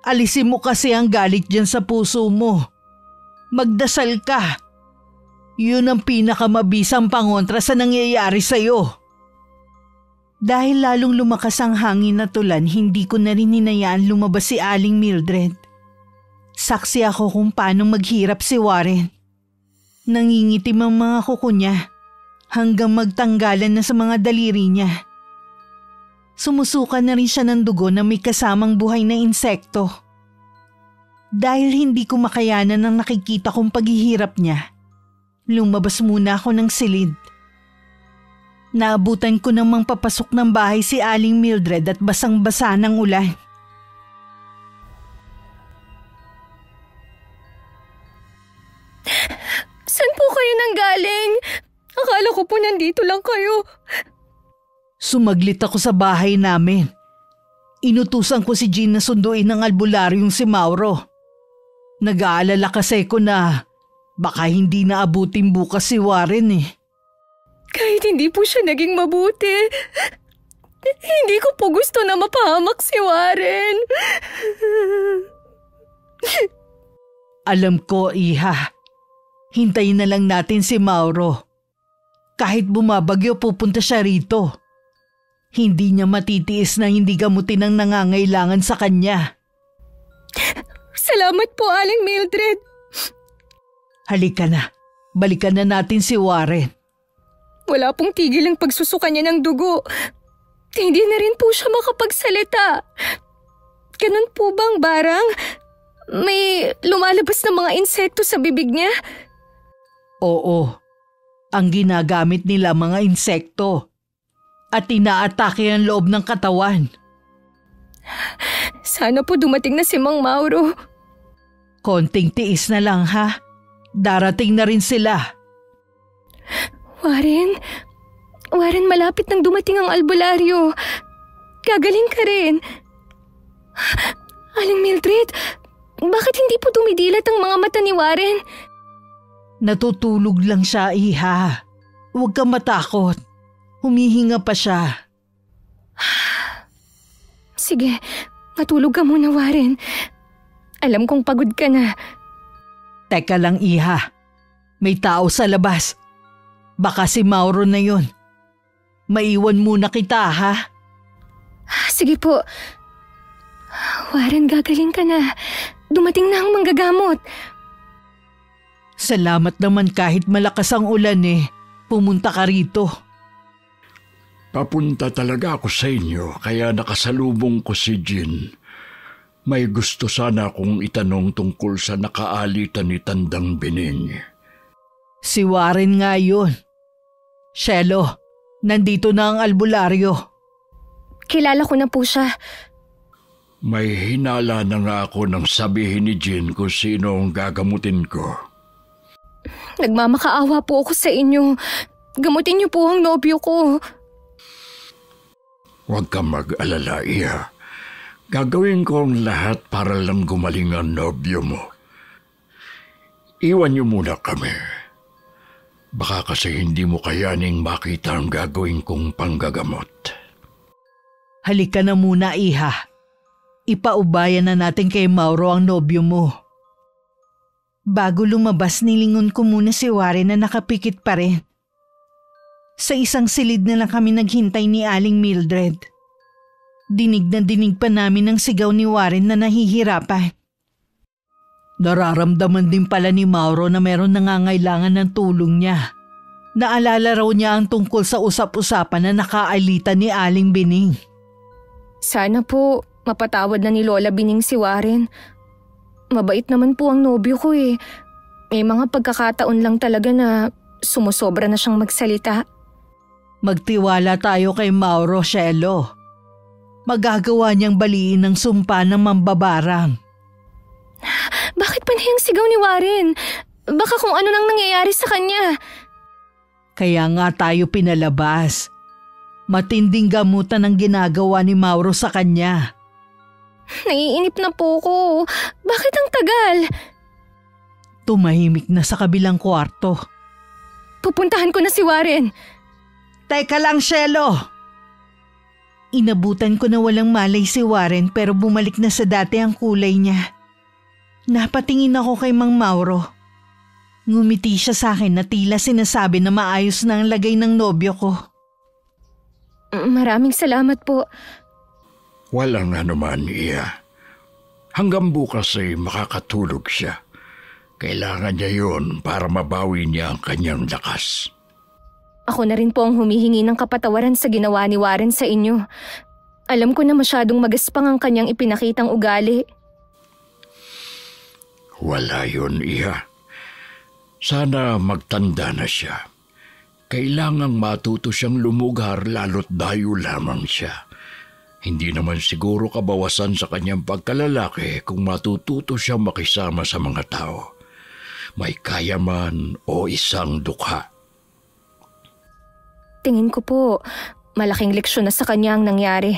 Alisin mo kasi ang galit dyan sa puso mo. Magdasal ka. Yun ang pinakamabisang pangontra sa nangyayari sa'yo. Dahil lalong lumakas ang hangin na tulan, hindi ko na rin hinayaan lumabas si Aling Mildred. Saksi ako kung paano maghirap si Warren. Nangingitim ang mga kuko niya hanggang magtanggalan na sa mga daliri niya. Sumusuka na rin siya ng dugo na may kasamang buhay na insekto. Dahil hindi ko makayanan ang nakikita kong paghihirap niya, lumabas muna ako ng silid. Naabutan ko namang papasok ng bahay si Aling Mildred at basang-basa ng ulan. Saan po kayo nanggaling? Akala ko po nandito lang kayo. Sumaglit ako sa bahay namin. Inutusan ko si Jean na sunduin ng albularyong si Mauro. Nag-aalala kasi ko na baka hindi naabutin bukas si Warren Kahit hindi po siya naging mabuti, hindi ko po gusto na mapahamak si Warren. Alam ko, Iha. Hintayin na lang natin si Mauro. Kahit bumabagyo, pupunta siya rito. Hindi niya matitiis na hindi gamutin ang nangangailangan sa kanya. Salamat po, Aling Mildred. Halika na. Balikan na natin si Warren. Wala pong tigil ang pagsusuka niya ng dugo. Hindi na rin po siya makapagsalita. Ganun po bang barang? May lumalabas na mga insekto sa bibig niya? Oo. Ang ginagamit nila mga insekto. At inaatake ang loob ng katawan. Sana po dumating na si Mang Mauro. Konting tiis na lang ha. Darating na rin sila. Warren, malapit nang dumating ang albularyo. Gagaling ka rin. Aling Mildred, Bakit hindi po dumidilat ang mga mata ni Warren? Natutulog lang siya, Iha. Huwag kang matakot. Humihinga pa siya. Sige, matulog ka muna, Warren. Alam kong pagod ka na. Teka lang, Iha. May tao sa labas. Baka si Mauro na yun. Maiwan muna kita, ha? Sige po. Warren, gagaling ka na. Dumating na ang manggagamot. Salamat naman kahit malakas ang ulan pumunta ka rito. Papunta talaga ako sa inyo kaya nakasalubong ko si Jean. May gusto sana akong itanong tungkol sa nakaalitan ni Tandang Bining. Si Warren nga yun. Shelo, nandito na ang albularyo. Kilala ko na po siya. May hinala na nga ako nang sabihin ni Jean kung sino ang gagamutin ko. Nagmamakaawa po ako sa inyo. Gamutin niyo po ang nobyo ko. Huwag kang mag-alala, Iha. Gagawin ko ang lahat para lang gumaling ang nobyo mo. Iwan niyo muna kami. Baka kasi hindi mo kayaning makita ang gagawin kong panggagamot. Halika na muna, Iha. Ipaubayan na natin kay Mauro ang nobyo mo. Bago lumabas, nilingon ko muna si Warren na nakapikit pa rin. Sa isang silid na lang kami naghintay ni Aling Mildred. Dinig na dinig pa namin ang sigaw ni Warren na nahihirapan. Nararamdaman din pala ni Mauro na meron nangangailangan ng tulong niya. Naalala raw niya ang tungkol sa usap-usapan na nakaalitan ni Aling Bining. Sana po mapatawad na ni Lola Bining si Warren. Mabait naman po ang nobyo ko May mga pagkakataon lang talaga na sumusobra na siyang magsalita. Magtiwala tayo kay Mauro, Shelo. Magagawa niyang baliin ang sumpa ng mambabarang. Bakit pa niyang sigaw ni Warren? Baka kung ano nang nangyayari sa kanya. Kaya nga tayo pinalabas. Matinding gamutan ang ginagawa ni Mauro sa kanya. Naiinip na po ko. Bakit ang tagal? Tumahimik na sa kabilang kwarto. Pupuntahan ko na si Warren. Teka lang, Shelo. Inabutan ko na walang malay si Warren pero bumalik na sa dati ang kulay niya. Napatingin ako kay Mang Mauro. Ngumiti siya sa akin na tila sinasabi na maayos na ang lagay ng nobyo ko. Maraming salamat po. Walang anuman, Iha. Hanggang bukas ay makakatulog siya. Kailangan niya yon para mabawi niya ang kanyang lakas. Ako na rin po ang humihingi ng kapatawaran sa ginawa ni Warren sa inyo. Alam ko na masyadong magaspang ang kanyang ipinakitang ugali. Wala yun, Iha. Sana magtanda na siya. Kailangang matuto siyang lumugar lalo't dayo lamang siya. Hindi naman siguro kabawasan sa kanyang pagkalalaki kung matututo siyang makisama sa mga tao. May kaya man o isang dukha. Tingin ko po, malaking leksyon na sa kanya ang nangyari.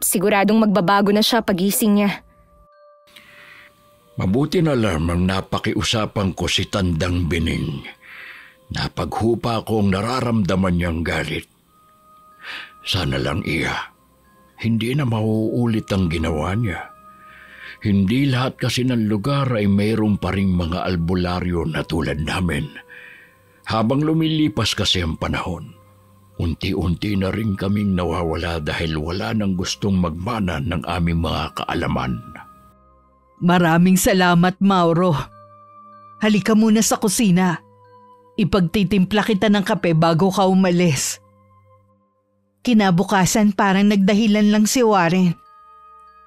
Siguradong magbabago na siya pagising niya. Mabuti na lamang napakiusapan ko si Tandang Bining. Napaghupa ko ang nararamdaman niyang galit. Sana lang, Iha, hindi na mauulit ang ginawa niya. Hindi lahat kasi ng lugar ay mayroon pa ring mga albularyo na tulad namin. Habang lumilipas kasi ang panahon, unti-unti na rin kaming nawawala dahil wala nang gustong magmana ng aming mga kaalaman. Maraming salamat, Mauro. Halika muna sa kusina. Ipagtitimpla kita ng kape bago ka umalis. Kinabukasan parang nagdahilan lang si Warren.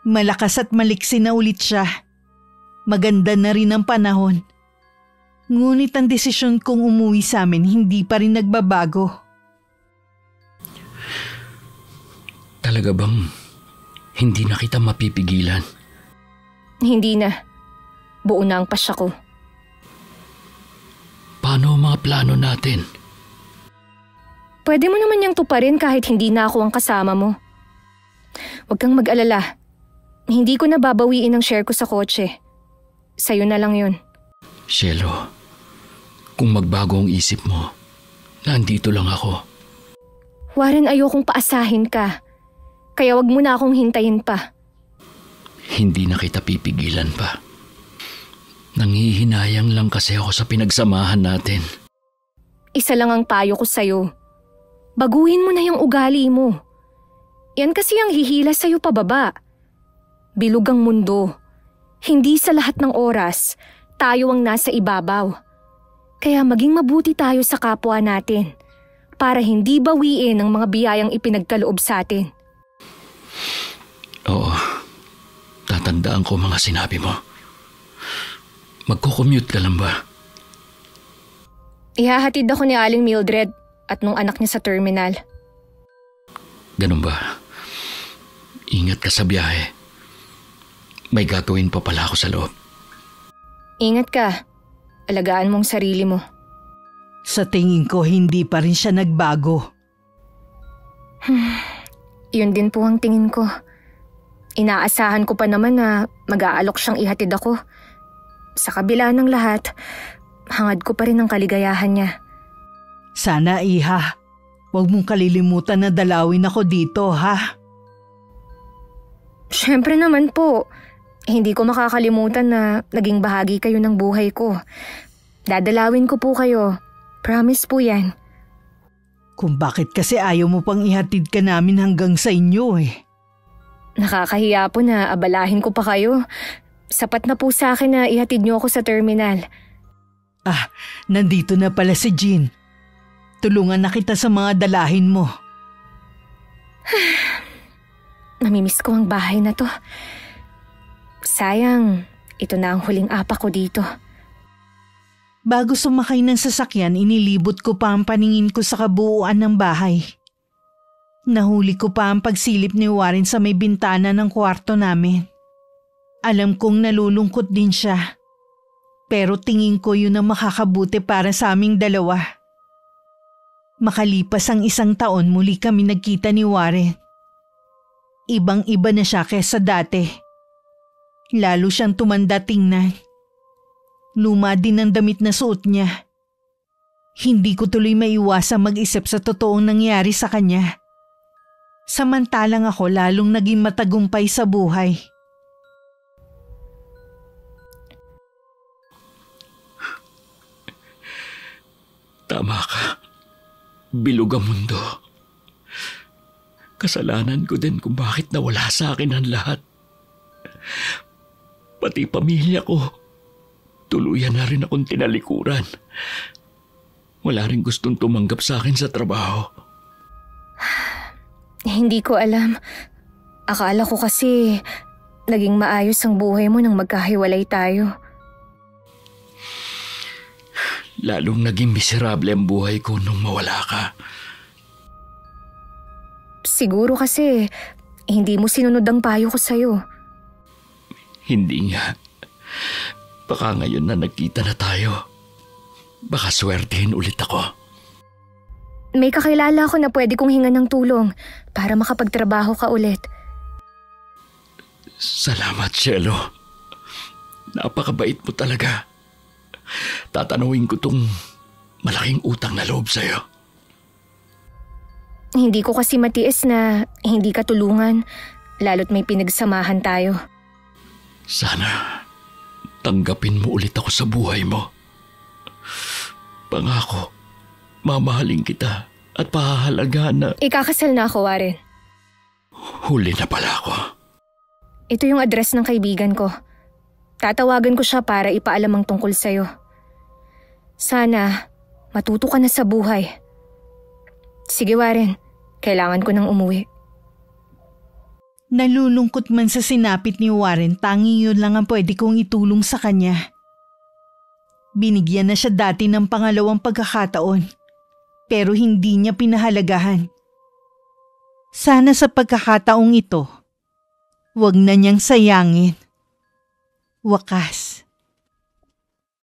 Malakas at maliksi na ulit siya. Maganda na rin ang panahon. Ngunit ang desisyon kong umuwi sa amin hindi pa rin nagbabago. Talaga bang hindi na kita mapipigilan? Hindi na. Buo na ang pasya ko. Paano ang mga plano natin? Pwede mo naman niyang tuparin kahit hindi na ako ang kasama mo. Huwag kang mag-alala. Hindi ko na babawiin ang share ko sa kotse. sa'yo na lang yun. Cielo, kung magbago ang isip mo, nandito lang ako. Warren, ayokong paasahin ka. Kaya wag mo na akong hintayin pa. Hindi na kita pipigilan pa. Nanghihinayang lang kasi ako sa pinagsamahan natin. Isa lang ang payo ko sa'yo. Baguhin mo na yung ugali mo. Yan kasi ang hihila sa'yo pababa. Bilog ang mundo. Hindi sa lahat ng oras, tayo ang nasa ibabaw. Kaya maging mabuti tayo sa kapwa natin para hindi bawiin ang mga biyayang ipinagkaloob sa atin. Oo, tatandaan ko mga sinabi mo. Magko-commute ka lang ba? Ihahatid ako ni Aling Mildred at nung anak niya sa terminal. Ganun ba? Ingat ka sa biyahe. May gagawin pa pala ako sa loob. Ingat ka. Alagaan mong sarili mo. Sa tingin ko, hindi pa rin siya nagbago. Yun din po ang tingin ko. Inaasahan ko pa naman na mag-aalok siyang ihatid ako. Sa kabila ng lahat, hangad ko pa rin ang kaligayahan niya. Sana, Iha. Huwag mong kalilimutan na dalawin ako dito, ha? Siyempre naman po. Hindi ko makakalimutan na naging bahagi kayo ng buhay ko. Dadalawin ko po kayo. Promise po yan. Kung bakit kasi ayaw mo pang ihatid ka namin hanggang sa inyo eh. Nakakahiya po na abalahin ko pa kayo. Sapat na po sa akin na ihatid niyo ako sa terminal. Ah, nandito na pala si Jean. Tulungan na kita sa mga dalahin mo. Namimiss ko ang bahay na to. Sayang, ito na ang huling apa ko dito. Bago sumakay ng sasakyan, inilibot ko pa ang paningin ko sa kabuuan ng bahay. Nahuli ko pa ang pagsilip ni Warren sa may bintana ng kwarto namin. Alam kong nalulungkot din siya. Pero tingin ko yun ang makakabuti para sa aming dalawa. Makalipas ang 1 taon, muli kami nagkita ni Warren. Ibang-iba na siya kaysa dati. Lalo siyang tumanda tingnan. Luma din ang damit na suot niya. Hindi ko tuloy maiwasang mag-isip sa totoong nangyari sa kanya. Samantalang ako lalong naging matagumpay sa buhay. Tama ka. Bilog ang mundo. Kasalanan ko din kung bakit nawala sa akin ang lahat. Pati pamilya ko. Tuluyan na rin akong tinalikuran. Wala rin gustong tumanggap sa akin sa trabaho. Hindi ko alam. Akala ko kasi naging maayos ang buhay mo nang magkahiwalay tayo. Lalong naging miserable ang buhay ko nung mawala ka. Siguro kasi hindi mo sinunod ang payo ko sa'yo. Hindi nga. Baka ngayon na nagkita na tayo, baka swertihin ulit ako. May kakilala ko na pwede kong hingan ng tulong para makapagtrabaho ka ulit. Salamat, Cielo. Napakabait mo talaga. Tatanungin ko tong malaking utang na loob sa'yo. Hindi ko kasi matiis na hindi ka tulungan, lalo't may pinagsamahan tayo. Sana tanggapin mo ulit ako sa buhay mo. Pangako, mamahalin kita at pahahalagaan na... Ikakasal na ako, Warren. Huli na pala ako. Ito yung address ng kaibigan ko. Tatawagan ko siya para ipaalam ang tungkol sa'yo. Sana matuto ka na sa buhay. Sige, Warren. Kailangan ko nang umuwi. Nalulungkot man sa sinapit ni Warren, tanging yun lang ang pwede kong itulong sa kanya. Binigyan na siya dati ng pangalawang pagkakataon, pero hindi niya pinahalagahan. Sana sa pagkakataong ito, wag na niyang sayangin. Wakas,